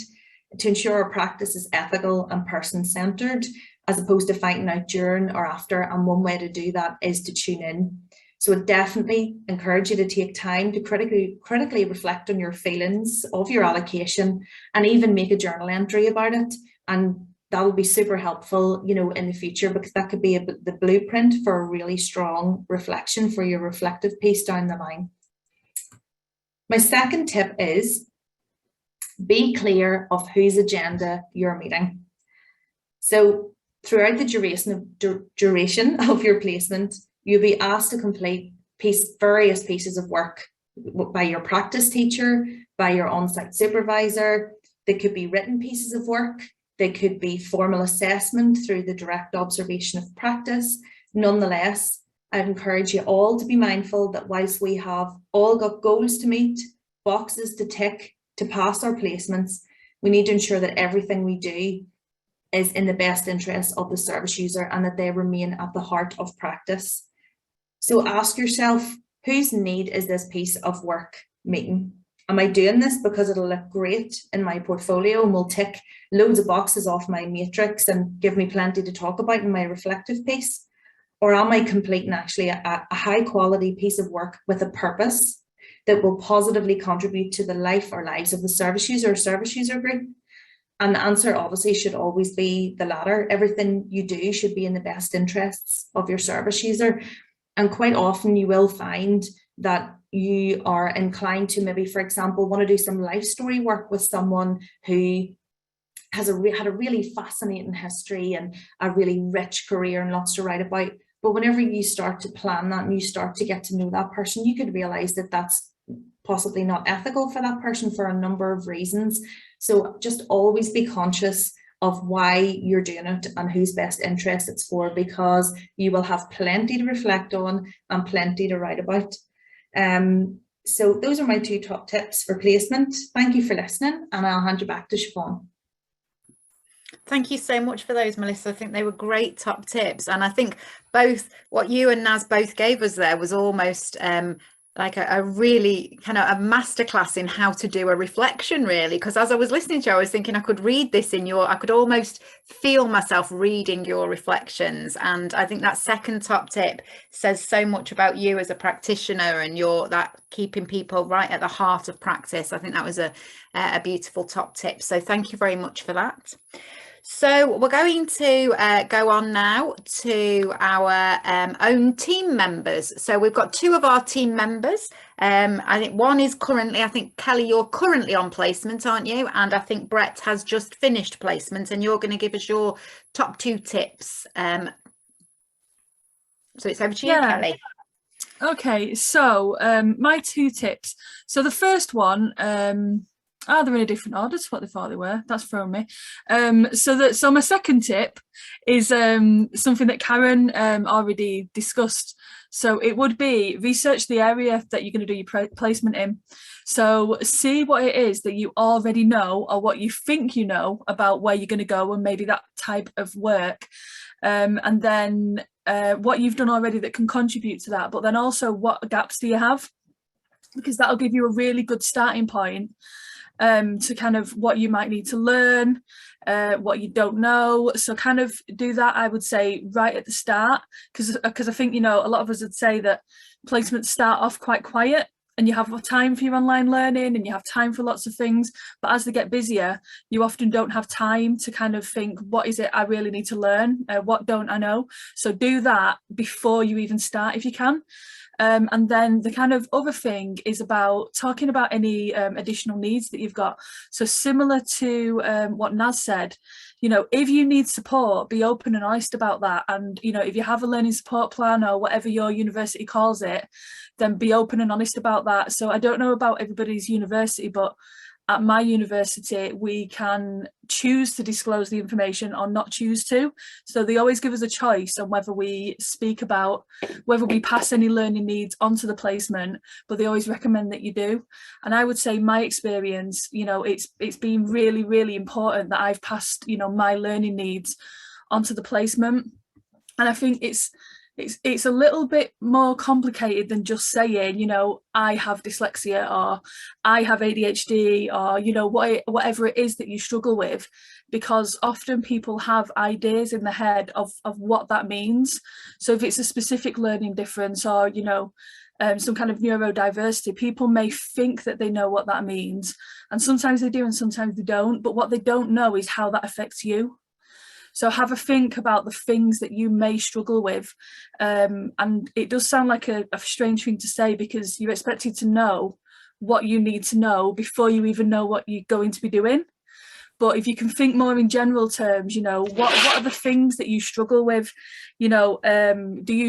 to ensure our practice is ethical and person-centred, as opposed to finding out during or after. And one way to do that is to tune in. So I definitely encourage you to take time to critically reflect on your feelings of your allocation and even make a journal entry about it. And that will be super helpful, in the future, because that could be the blueprint for a really strong reflection for your reflective piece down the line. My second tip is be clear of whose agenda you're meeting. So throughout the duration of your placement, you'll be asked to complete various pieces of work by your practice teacher, by your on-site supervisor. They could be written pieces of work. They could be formal assessment through the direct observation of practice. Nonetheless, I'd encourage you all to be mindful that whilst we have all got goals to meet, boxes to tick to pass our placements, we need to ensure that everything we do is in the best interest of the service user and that they remain at the heart of practice. So ask yourself, whose need is this piece of work meeting? Am I doing this because it'll look great in my portfolio and will tick loads of boxes off my matrix and give me plenty to talk about in my reflective piece? Or am I completing actually a high quality piece of work with a purpose that will positively contribute to the life or lives of the service user or service user group? And the answer obviously should always be the latter. Everything you do should be in the best interests of your service user. And quite often you will find that you are inclined to maybe, for example, want to do some life story work with someone who had a really fascinating history and a really rich career and lots to write about. But whenever you start to plan that and you start to get to know that person, you could realize that that's possibly not ethical for that person for a number of reasons. So just always be conscious of why you're doing it and whose best interest it's for, because you will have plenty to reflect on and plenty to write about. So those are my 2 top tips for placement. Thank you for listening, and I'll hand you back to Siobhan. Thank you so much for those, Melissa. I think they were great top tips. And I think both what you and Naz both gave us there was almost like a really kind of a masterclass in how to do a reflection, really. Because as I was listening to you, I was thinking I could read this I could almost feel myself reading your reflections. And I think that second top tip says so much about you as a practitioner and that keeping people right at the heart of practice. I think that was a beautiful top tip. So thank you very much for that. So we're going to go on now to our own team members. So we've got 2 of our team members. I think one is currently, I think Kelly, you're currently on placement, aren't you? And I think Brett has just finished placement, and you're going to give us your top 2 tips. So it's over to you, Kelly. Okay, so my 2 tips. So the first one, they're in a different order to what they thought they were. That's thrown me. So my second tip is something that Karen already discussed. So it would be research the area that you're going to do your placement in. So see what it is that you already know, or what you think you know about where you're going to go and maybe that type of work. And then what you've done already that can contribute to that, but then also what gaps do you have? Because that'll give you a really good starting point to kind of what you might need to learn, what you don't know. So kind of do that, I would say, right at the start, because I think, a lot of us would say that placements start off quite quiet and you have time for your online learning and you have time for lots of things, but as they get busier, you often don't have time to kind of think, what is it I really need to learn? What don't I know? So do that before you even start if you can. And then the kind of other thing is about talking about any additional needs that you've got. So similar to what Naz said, if you need support, be open and honest about that. And, if you have a learning support plan or whatever your university calls it, then be open and honest about that. So I don't know about everybody's university, but at my university, we can choose to disclose the information or not choose to. So they always give us a choice on whether we speak about, whether we pass any learning needs onto the placement, but they always recommend that you do. And I would say my experience, it's been really, really important that I've passed, my learning needs onto the placement. And I think it's a little bit more complicated than just saying, I have dyslexia or I have ADHD or, whatever it is that you struggle with, because often people have ideas in their head of what that means. So if it's a specific learning difference or, some kind of neurodiversity, people may think that they know what that means. And sometimes they do and sometimes they don't. But what they don't know is how that affects you. So have a think about the things that you may struggle with. And it does sound like a strange thing to say, because you're expected to know what you need to know before you even know what you're going to be doing. But if you can think more in general terms, what are the things that you struggle with? Do you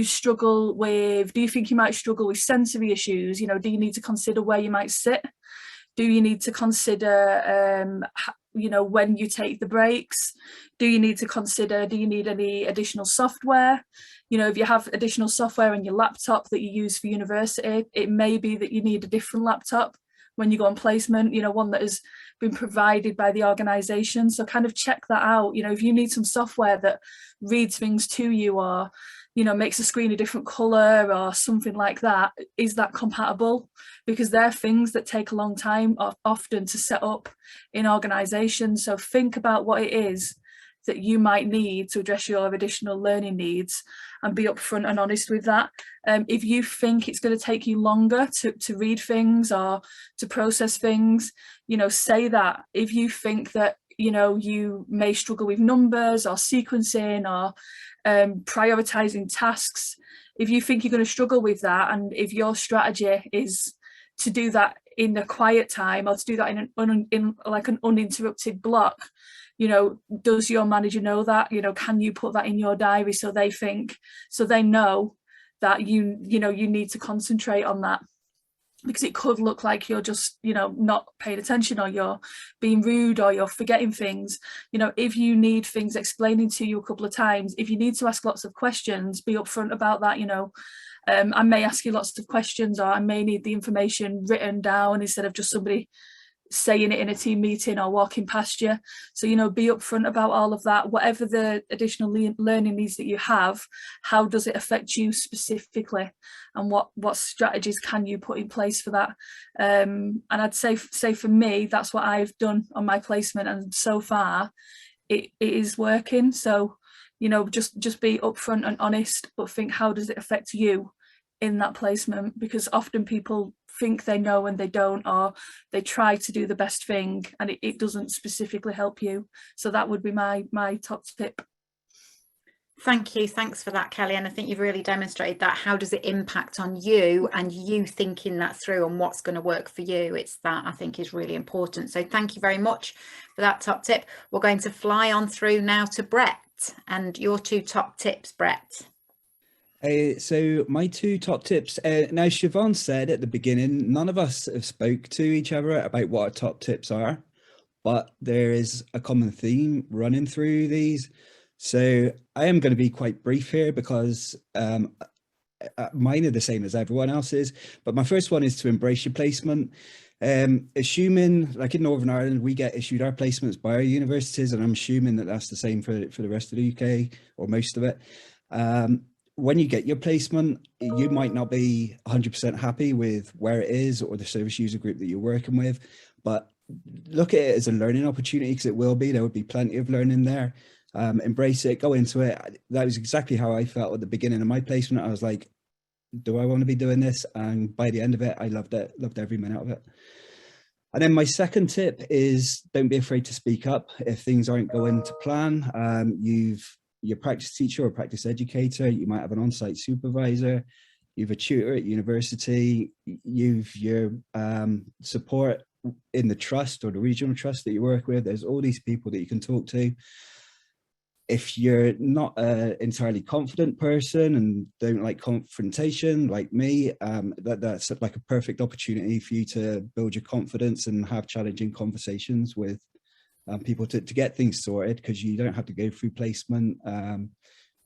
think you might struggle with sensory issues? Do you need to consider where you might sit? Do you need to consider when you take the breaks? Do you need any additional software? If you have additional software on your laptop that you use for university, it may be that you need a different laptop when you go on placement, one that has been provided by the organisation. So kind of check that out. If you need some software that reads things to you or, makes the screen a different colour or something like that, is that compatible? Because they're things that take a long time often to set up in organisations. So think about what it is that you might need to address your additional learning needs and be upfront and honest with that. If you think it's going to take you longer to read things or to process things, say that. If you think that, you may struggle with numbers or sequencing or prioritising tasks, if you think you're going to struggle with that, and if your strategy is to do that in a quiet time or to do that in like an uninterrupted block, You know, does your manager know that? You know, can you put that in your diary so they know that you need to concentrate on that? Because it could look like you're just, you know, not paying attention, or you're being rude, or you're forgetting things. You know, if you need things explaining to you a couple of times, if you need to ask lots of questions, be upfront about that. You know, I may ask you lots of questions, or I may need the information written down instead of just somebody saying it in a team meeting or walking past you. So, you know, be upfront about all of that. Whatever the additional learning needs that you have, how does it affect you specifically, and what strategies can you put in place for that? And I'd say for me, that's what I've done on my placement, and so far it is working. So, you know, just be upfront and honest, but think, how does it affect you in that placement? Because often people think they know and they don't, or they try to do the best thing and it doesn't specifically help you. So that would be my top tip. Thank you. Thanks for that, Kelly. And I think you've really demonstrated that. How does it impact on you, and you thinking that through and what's going to work for you? It's that I think is really important. So thank you very much for that top tip. We're going to fly on through now to Brett, and your 2 top tips, Brett. So my 2 top tips, now Siobhan said at the beginning, none of us have spoke to each other about what our top tips are, but there is a common theme running through these. So I am going to be quite brief here, because mine are the same as everyone else's, but my first one is to embrace your placement. Assuming, like in Northern Ireland, we get issued our placements by our universities, and I'm assuming that that's the same for the rest of the UK, or most of it. When you get your placement, you might not be 100% happy with where it is or the service user group that you're working with, but look at it as a learning opportunity, because it will be. There will be plenty of learning there. Embrace it, go into it. That was exactly how I felt at the beginning of my placement. I was like, do I want to be doing this? And by the end of it, I loved it, loved every minute of it. And then my second tip is, don't be afraid to speak up if things aren't going to plan. You're a practice teacher or practice educator, you might have an on-site supervisor, you've a tutor at university, you've your support in the trust or the regional trust that you work with. There's all these people that you can talk to. If you're not an entirely confident person and don't like confrontation like me, that's like a perfect opportunity for you to build your confidence and have challenging conversations with people to get things sorted, because you don't have to go through placement,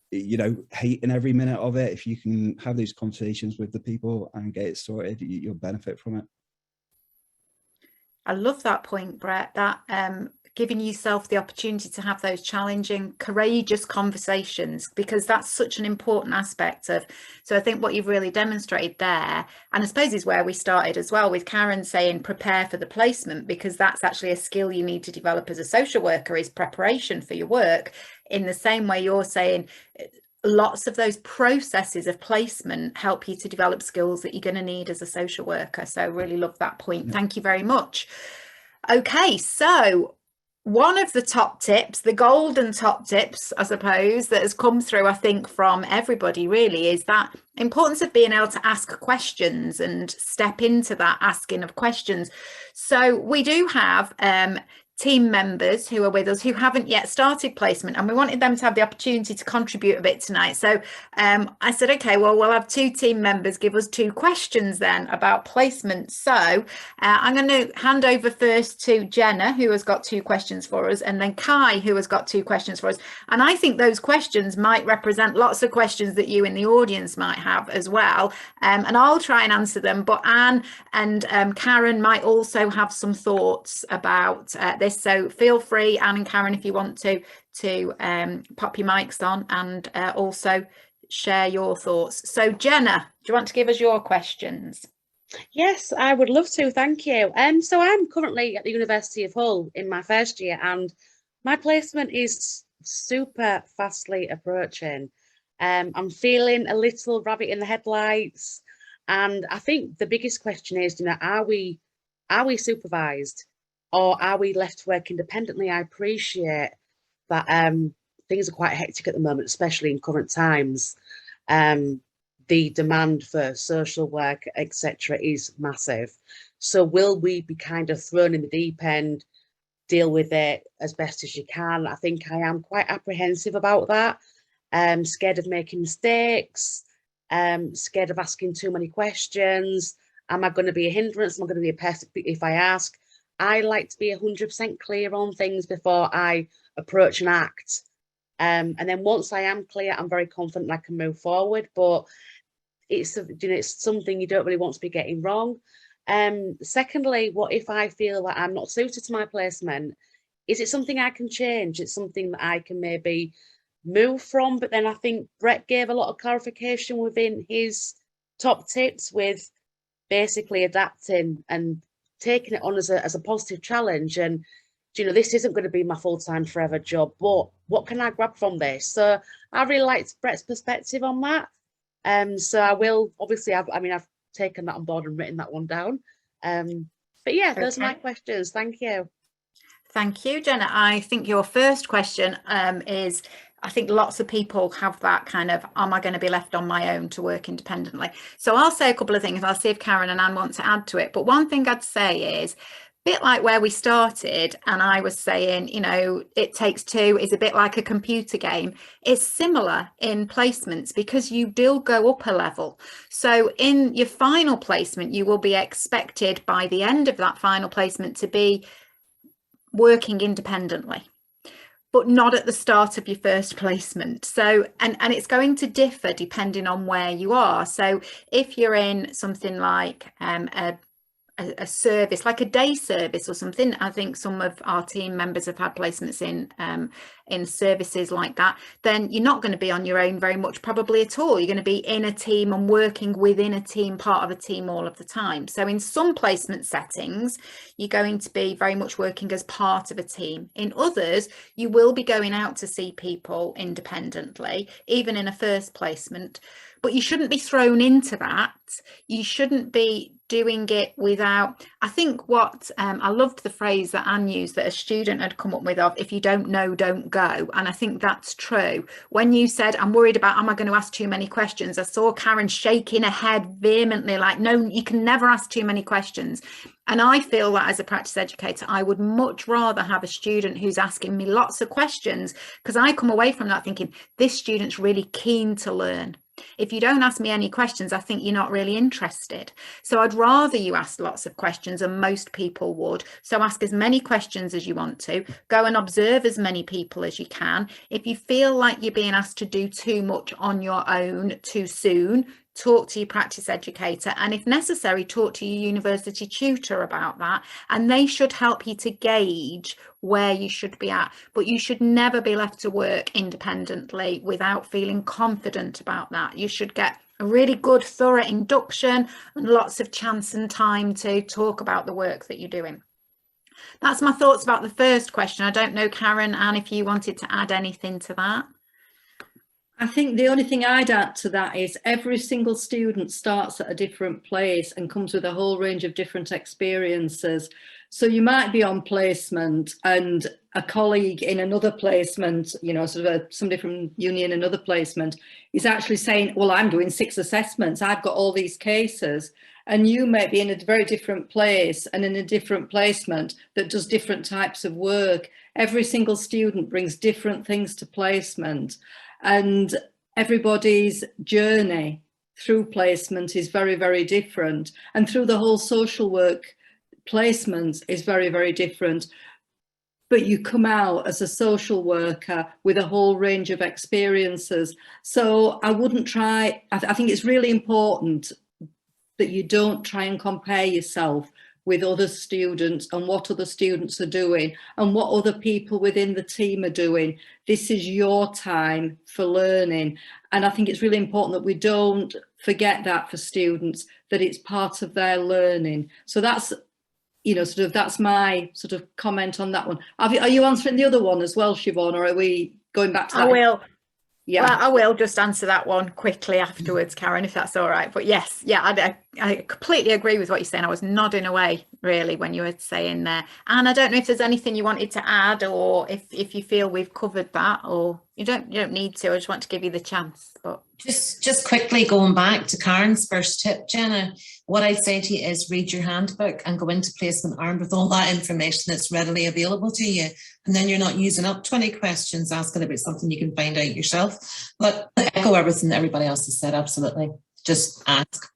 you know, hating every minute of it. If you can have those conversations with the people and get it sorted, you'll benefit from it. I love that point, Brett, that giving yourself the opportunity to have those challenging, courageous conversations, because that's such an important aspect of. So I think what you've really demonstrated there, and I suppose is where we started as well, with Karen saying prepare for the placement, because that's actually a skill you need to develop as a social worker, is preparation for your work. In the same way you're saying, lots of those processes of placement help you to develop skills that you're going to need as a social worker. So I really love that point. Yeah. Thank you very much. Okay, so one of the top tips, the golden top tips, I suppose, that has come through, I think, from everybody really, is that importance of being able to ask questions and step into that asking of questions. So we do have team members who are with us who haven't yet started placement, and we wanted them to have the opportunity to contribute a bit tonight. So I said, okay, well, we'll have 2 team members give us 2 questions then about placement. So I'm going to hand over first to Jenna, who has got 2 questions for us, and then Kai, who has got 2 questions for us. And I think those questions might represent lots of questions that you in the audience might have as well. And I'll try and answer them, but Anne and Karen might also have some thoughts about this. So feel free, Anne and Karen, if you want to pop your mics on and also share your thoughts. So Jenna, do you want to give us your questions? Yes, I would love to, thank you. So I'm currently at the University of Hull in my first year, and my placement is super fastly approaching. I'm feeling a little rabbit in the headlights, and I think the biggest question is, you know, are we supervised, or are we left to work independently? I appreciate that things are quite hectic at the moment, especially in current times. The demand for social work, etc., is massive. So will we be kind of thrown in the deep end deal with it as best as you can. I think I am quite apprehensive about that. Scared of making mistakes, scared of asking too many questions. Am I going to be a hindrance? Am I going to be a pest if I ask? I like to be 100% clear on things before I approach an act. And then once I am clear, I'm very confident I can move forward. But it's, you know, it's something you don't really want to be getting wrong. Secondly, what if I feel that I'm not suited to my placement? Is it something I can change? It's something that I can maybe move from? But then I think Brett gave a lot of clarification within his top tips with basically adapting and taking it on as a positive challenge. And, you know, this isn't going to be my full-time forever job, but what can I grab from this? So I really liked Brett's perspective on that. So I will, obviously, I've taken that on board and written that one down. But yeah, those are my questions. Thank you. Thank you, Jenna. I think your first question is, I think lots of people have that kind of, am I going to be left on my own to work independently? So I'll say a couple of things. I'll see if Karen and Anne want to add to it. But one thing I'd say is, a bit like where we started, and I was saying, you know, It Takes Two is a bit like a computer game. It's similar in placements because you do go up a level. So in your final placement, you will be expected by the end of that final placement to be working independently, but not at the start of your first placement. So, and it's going to differ depending on where you are. So if you're in something like a service, like a day service or something, I think some of our team members have had placements in services like that, then you're not going to be on your own very much, probably at all. You're going to be in a team and working within a team, part of a team all of the time. So in some placement settings, you're going to be very much working as part of a team. In others, you will be going out to see people independently, even in a first placement, but you shouldn't be thrown into that. You shouldn't be doing it without, I think what, I loved the phrase that Anne used that a student had come up with of, if you don't know, don't go. And I think that's true. When you said, I'm worried about, am I going to ask too many questions? I saw Karen shaking her head vehemently, like, no, you can never ask too many questions. And I feel that as a practice educator, I would much rather have a student who's asking me lots of questions, because I come away from that thinking, this student's really keen to learn. If you don't ask me any questions, I think you're not really interested. So I'd rather you ask lots of questions, and most people would. So ask as many questions as you want to. Go and observe as many people as you can. If you feel like you're being asked to do too much on your own too soon, talk to your practice educator, and if necessary, talk to your university tutor about that, and they should help you to gauge where you should be at. But you should never be left to work independently without feeling confident about that. You should get a really good, thorough induction and lots of chance and time to talk about the work that you're doing. That's my thoughts about the first question. I don't know, Karen, Anne, if you wanted to add anything to that. I think the only thing I'd add to that is every single student starts at a different place and comes with a whole range of different experiences. So you might be on placement and a colleague in another placement, you know, sort of somebody from uni in another placement is actually saying, well, I'm doing 6 assessments, I've got all these cases. And you may be in a very different place and in a different placement that does different types of work. Every single student brings different things to placement. And everybody's journey through placement is very, very different. And through the whole social work placement is very, very different. But you come out as a social worker with a whole range of experiences. So I wouldn't try, I think it's really important that you don't try and compare yourself with other students and what other students are doing and what other people within the team are doing. This is your time for learning. And I think it's really important that we don't forget that for students, that it's part of their learning. So that's, you know, sort of, that's my sort of comment on that one. Are you answering the other one as well, Siobhan, or are we going back to that? I will. Yeah, well, I will just answer that one quickly afterwards, Karen, if that's all right. But yes, yeah, I completely agree with what you're saying. I was nodding away really when you were saying there. And I don't know if there's anything you wanted to add, or if you feel we've covered that, or you don't need to. I just want to give you the chance. But just quickly going back to Karen's first tip, Jenna, what I'd say to you is read your handbook and go into placement armed with all that information that's readily available to you. And then you're not using up 20 questions asking about something you can find out yourself. But I echo everything that everybody else has said, absolutely. Just ask.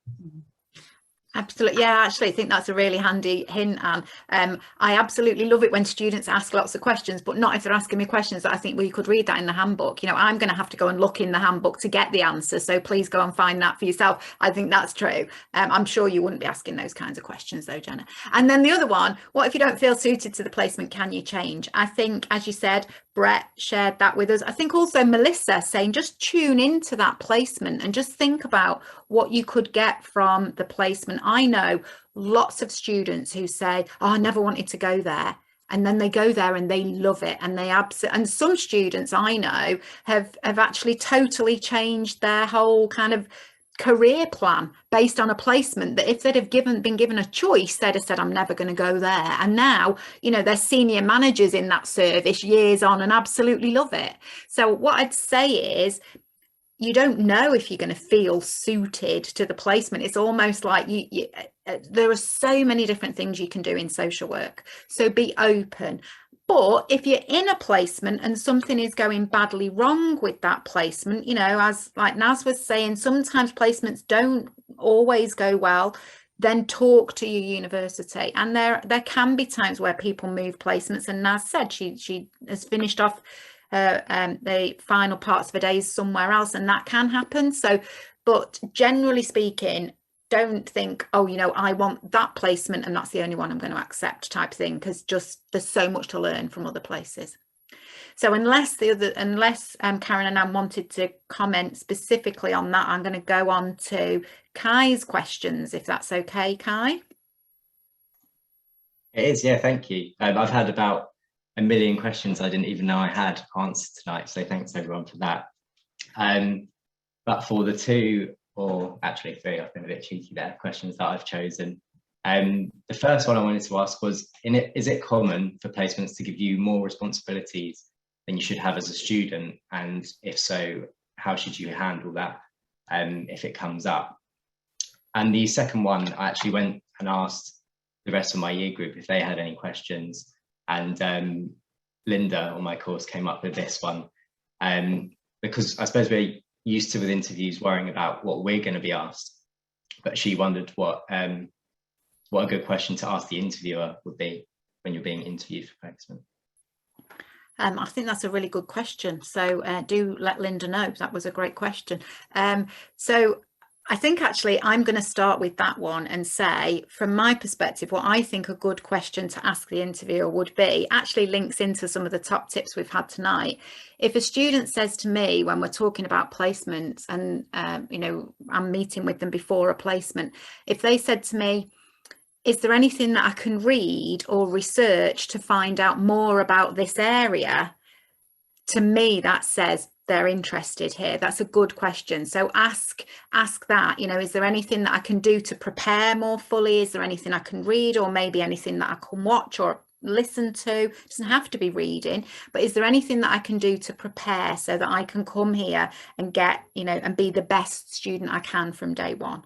Absolutely. Yeah, actually, I think that's a really handy hint, Anne. I absolutely love it when students ask lots of questions, but not if they're asking me questions that I think, well, you could read that in the handbook. You know, I'm going to have to go and look in the handbook to get the answer. So please go and find that for yourself. I think that's true. I'm sure you wouldn't be asking those kinds of questions though, Jenna. And then the other one, what if you don't feel suited to the placement? Can you change? I think, as you said, Brett shared that with us. I think also Melissa saying just tune into that placement and just think about what you could get from the placement. I know lots of students who say, oh, I never wanted to go there. And then they go there and they love it. And they and some students I know have actually totally changed their whole kind of career plan based on a placement that if they'd have been given a choice, they'd have said, I'm never going to go there. And now, you know, they're senior managers in that service years on and absolutely love it. So what I'd say is, you don't know if you're going to feel suited to the placement. It's almost like there are so many different things you can do in social work. So be open. But if you're in a placement and something is going badly wrong with that placement, you know, as like Naz was saying, sometimes placements don't always go well, then talk to your university. And there can be times where people move placements. And Naz said she has finished off the final parts of her days somewhere else, and that can happen. So, but generally speaking, don't think, oh, you know, I want that placement and that's the only one I'm going to accept type thing, because just there's so much to learn from other places. So unless Karen and Anne wanted to comment specifically on that, I'm going to go on to Kai's questions, if that's okay, Kai. It is, yeah, thank you. I've had about a million questions I didn't even know I had answered tonight, so thanks everyone for that. But for the two, or actually three, I've been a bit cheeky there, questions that I've chosen. The first one I wanted to ask was, is it common for placements to give you more responsibilities than you should have as a student? And if so, how should you handle that if it comes up? And the second one, I actually went and asked the rest of my year group if they had any questions. And Linda on my course came up with this one, because I suppose we're used to with interviews worrying about what we're going to be asked, but she wondered what a good question to ask the interviewer would be when you're being interviewed for placement. I think that's a really good question. So do let Linda know. That was a great question. So I think actually I'm going to start with that one and say, from my perspective, what I think a good question to ask the interviewer would be, actually links into some of the top tips we've had tonight. If a student says to me when we're talking about placements and, you know, I'm meeting with them before a placement, if they said to me, is there anything that I can read or research to find out more about this area? To me, that says they're interested here. That's a good question. So ask that, you know, is there anything that I can do to prepare more fully? Is there anything I can read, or maybe anything that I can watch or listen to? It doesn't have to be reading, but is there anything that I can do to prepare so that I can come here and get, you know, and be the best student I can from day one?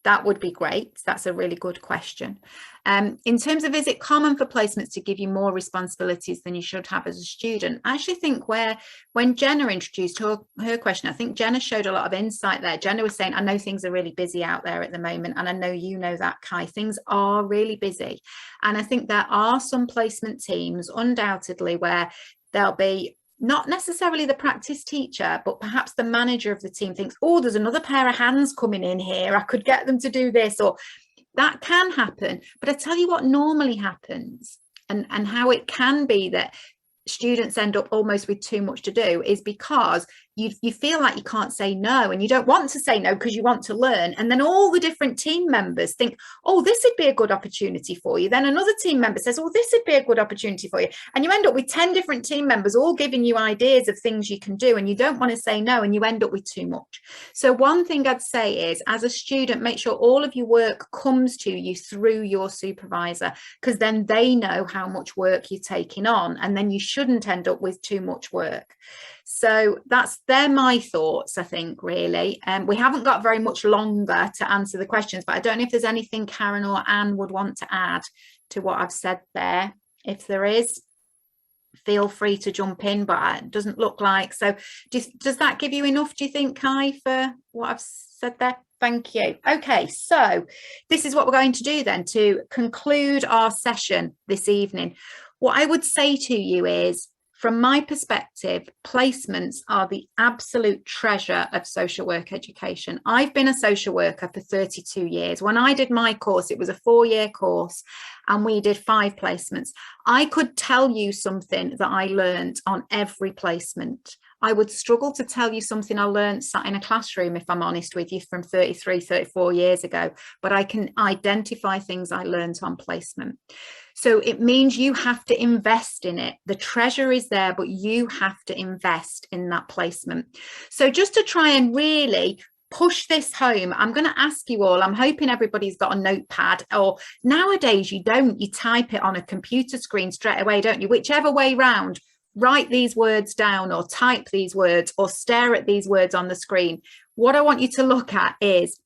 That would be great. That's a really good question. In terms of, is it common for placements to give you more responsibilities than you should have as a student? I actually think when Jenna introduced her question, I think Jenna showed a lot of insight there. Jenna was saying, I know things are really busy out there at the moment, and I know you know that, Kai. Things are really busy. And I think there are some placement teams, undoubtedly, where there'll be not necessarily the practice teacher, but perhaps the manager of the team thinks, oh, there's another pair of hands coming in here, I could get them to do this, or that can happen. But I tell you what normally happens, and how it can be that students end up almost with too much to do, is because you feel like you can't say no, and you don't want to say no because you want to learn. And then all the different team members think, oh, this would be a good opportunity for you. Then another team member says, oh, this would be a good opportunity for you. And you end up with 10 different team members all giving you ideas of things you can do, and you don't want to say no, and you end up with too much. So one thing I'd say is, as a student, make sure all of your work comes to you through your supervisor, because then they know how much work you're taking on, and then you shouldn't end up with too much work. So they're my thoughts, I think, really. We haven't got very much longer to answer the questions, but I don't know if there's anything Karen or Anne would want to add to what I've said there. If there is, feel free to jump in, but it doesn't look like. So does that give you enough, do you think, Kai, for what I've said there? Thank you. Okay, so this is what we're going to do then to conclude our session this evening. What I would say to you is, from my perspective, placements are the absolute treasure of social work education. I've been a social worker for 32 years. When I did my course, it was a 4-year course and we did 5 placements. I could tell you something that I learned on every placement. I would struggle to tell you something I learned sat in a classroom, if I'm honest with you, from 33, 34 years ago, but I can identify things I learned on placement. So it means you have to invest in it. The treasure is there, but you have to invest in that placement. So just to try and really push this home, I'm going to ask you all, I'm hoping everybody's got a notepad, or nowadays you don't, you type it on a computer screen straight away, don't you? Whichever way round, write these words down or type these words or stare at these words on the screen. What I want you to look at is,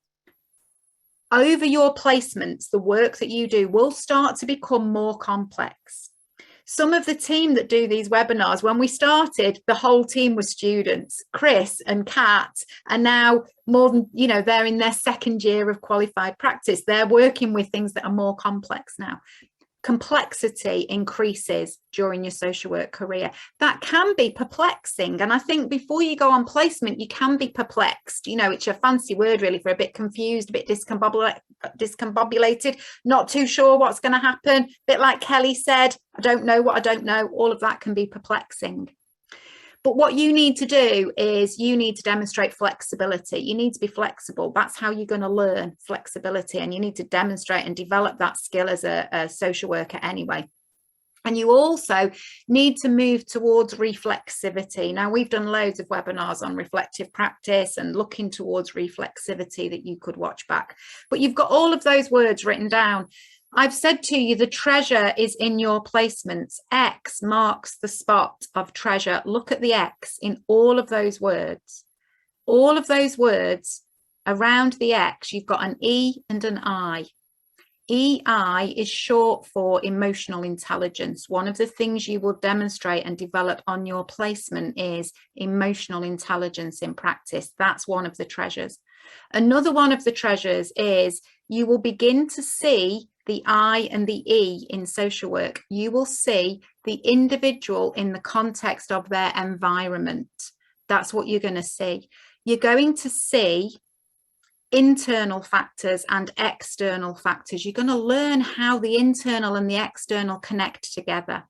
over your placements, the work that you do will start to become more complex. Some of the team that do these webinars, when we started, the whole team was students. Chris and Kat are now more than, you know, they're in their 2nd year of qualified practice. They're working with things that are more complex now. Complexity increases during your social work career. That can be perplexing. And I think before you go on placement, you can be perplexed. You know, it's a fancy word really for a bit confused, a bit discombobulated, not too sure what's going to happen. A bit like Kelly said, I don't know what I don't know. All of that can be perplexing. But what you need to do is you need to demonstrate flexibility. You need to be flexible. That's how you're going to learn flexibility. And you need to demonstrate and develop that skill as a social worker anyway. And you also need to move towards reflexivity. Now, we've done loads of webinars on reflective practice and looking towards reflexivity that you could watch back. But you've got all of those words written down. I've said to you, the treasure is in your placements. X marks the spot of treasure. Look at the X in all of those words. All of those words around the X, you've got an E and an I. EI is short for emotional intelligence. One of the things you will demonstrate and develop on your placement is emotional intelligence in practice. That's one of the treasures. Another one of the treasures is you will begin to see the I and the E in social work. You will see the individual in the context of their environment. That's what you're going to see. You're going to see internal factors and external factors. You're going to learn how the internal and the external connect together.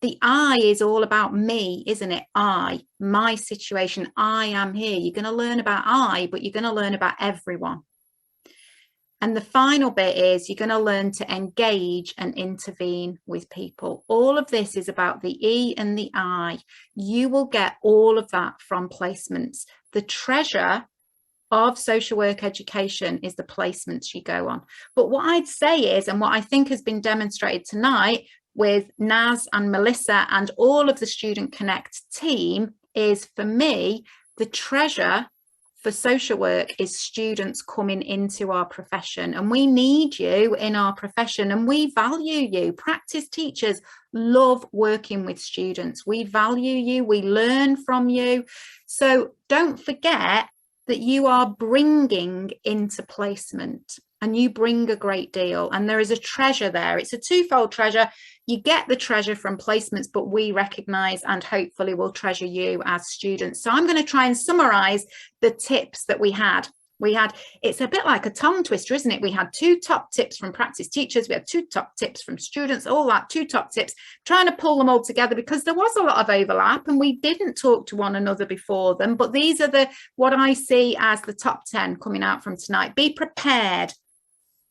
The I is all about me, isn't it? I, my situation, I am here. You're going to learn about I, but you're going to learn about everyone. And the final bit is you're going to learn to engage and intervene with people. All of this is about the E and the I. You will get all of that from placements. The treasure of social work education is the placements you go on. But what I'd say is, and what I think has been demonstrated tonight with Naz and Melissa and all of the Student Connect team, is, for me, the treasure for social work is students coming into our profession. And we need you in our profession and we value you. Practice teachers love working with students. We value you, we learn from you. So don't forget that you are bringing into placement, and you bring a great deal, and there is a treasure there. It's a twofold treasure. You get the treasure from placements, but we recognise and hopefully will treasure you as students. So I'm going to try and summarise the tips that we had. It's a bit like a tongue twister, isn't it? We had 2 top tips from practice teachers, we had 2 top tips from students, all that, 2 top tips, trying to pull them all together because there was a lot of overlap and we didn't talk to one another before them. But these are what I see as the top 10 coming out from tonight. Be prepared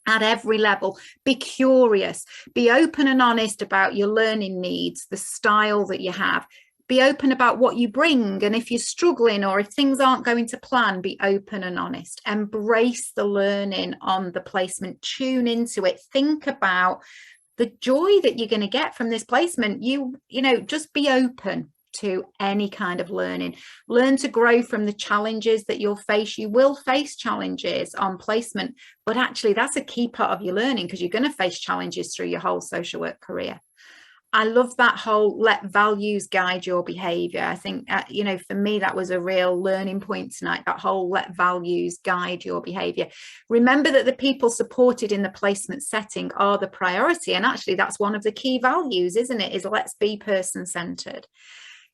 at every level. Be curious, be open and honest about your learning needs, the style that you have. Be open about what you bring, and if you're struggling or if things aren't going to plan, be open and honest. Embrace the learning on the placement, tune into it, think about the joy that you're going to get from this placement. You know, just be open to any kind of learning. Learn to grow from the challenges that you'll face. You will face challenges on placement, but actually that's a key part of your learning, because you're going to face challenges through your whole social work career. I love that whole let values guide your behaviour. I think, you know, for me, that was a real learning point tonight, that whole let values guide your behaviour. Remember that the people supported in the placement setting are the priority. And actually, that's one of the key values, isn't it? Is let's be person-centred.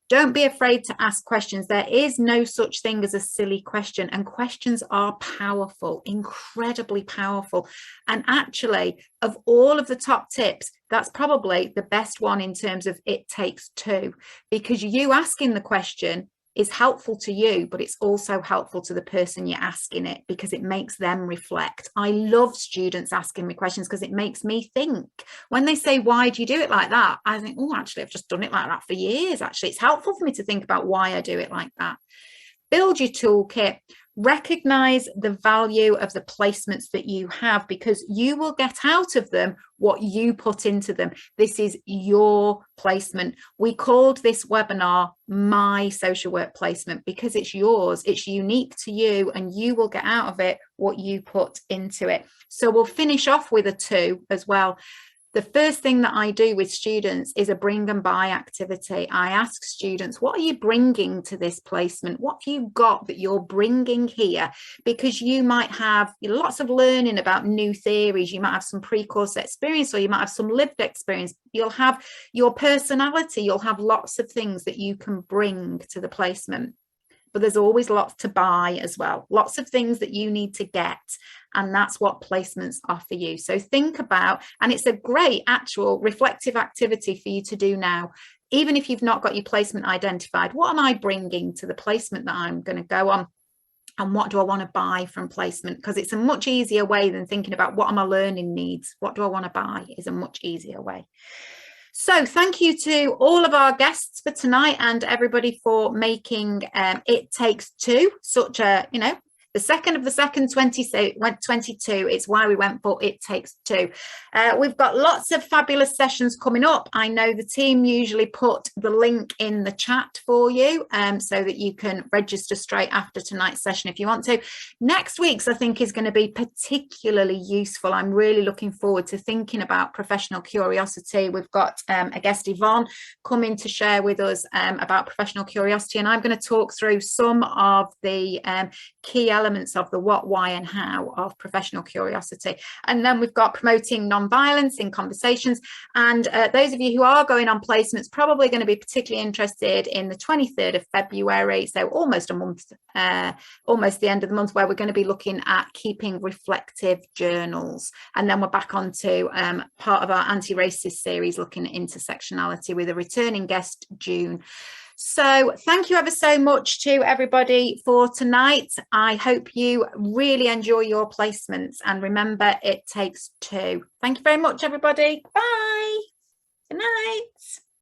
Don't be afraid to ask questions. There is no such thing as a silly question, and questions are powerful, incredibly powerful. And actually, of all of the top tips, that's probably the best one in terms of it takes two, because you asking the question is helpful to you, but it's also helpful to the person you're asking it, because it makes them reflect. I love students asking me questions because it makes me think. When they say, why do you do it like that? I think, oh, actually, I've just done it like that for years. Actually, it's helpful for me to think about why I do it like that. Build your toolkit. Recognize the value of the placements that you have, because you will get out of them what you put into them. This is your placement. We called this webinar My Social Work Placement because it's yours. It's unique to you, and you will get out of it what you put into it. So we'll finish off with a 2 as well. The first thing that I do with students is a bring and buy activity. I ask students, what are you bringing to this placement? What have you got that you're bringing here? Because you might have lots of learning about new theories. You might have some pre-course experience, or you might have some lived experience. You'll have your personality. You'll have lots of things that you can bring to the placement. But there's always lots to buy as well. Lots of things that you need to get. And that's what placements offer you. So think about, and it's a great actual reflective activity for you to do now. Even if you've not got your placement identified, what am I bringing to the placement that I'm going to go on? And what do I want to buy from placement? Because it's a much easier way than thinking about what are my learning needs. What do I want to buy is a much easier way. So thank you to all of our guests for tonight, and everybody for making It Takes Two such a, you know, the second of the second 22. It's why we went for It Takes Two. We've got lots of fabulous sessions coming up. I know the team usually put the link in the chat for you so that you can register straight after tonight's session if you want to. Next week's, I think, is going to be particularly useful. I'm really looking forward to thinking about professional curiosity. We've got a guest, Yvonne, coming to share with us about professional curiosity, and I'm going to talk through some of the key elements of the what, why and how of professional curiosity. And then we've got promoting non-violence in conversations, and those of you who are going on placements probably going to be particularly interested in the 23rd of February, so almost a month, almost the end of the month, where we're going to be looking at keeping reflective journals. And then we're back onto part of our anti-racist series looking at intersectionality with a returning guest, June. So thank you ever so much to everybody for tonight. I hope you really enjoy your placements, and remember, it takes two. Thank you very much, everybody. Bye. Good night.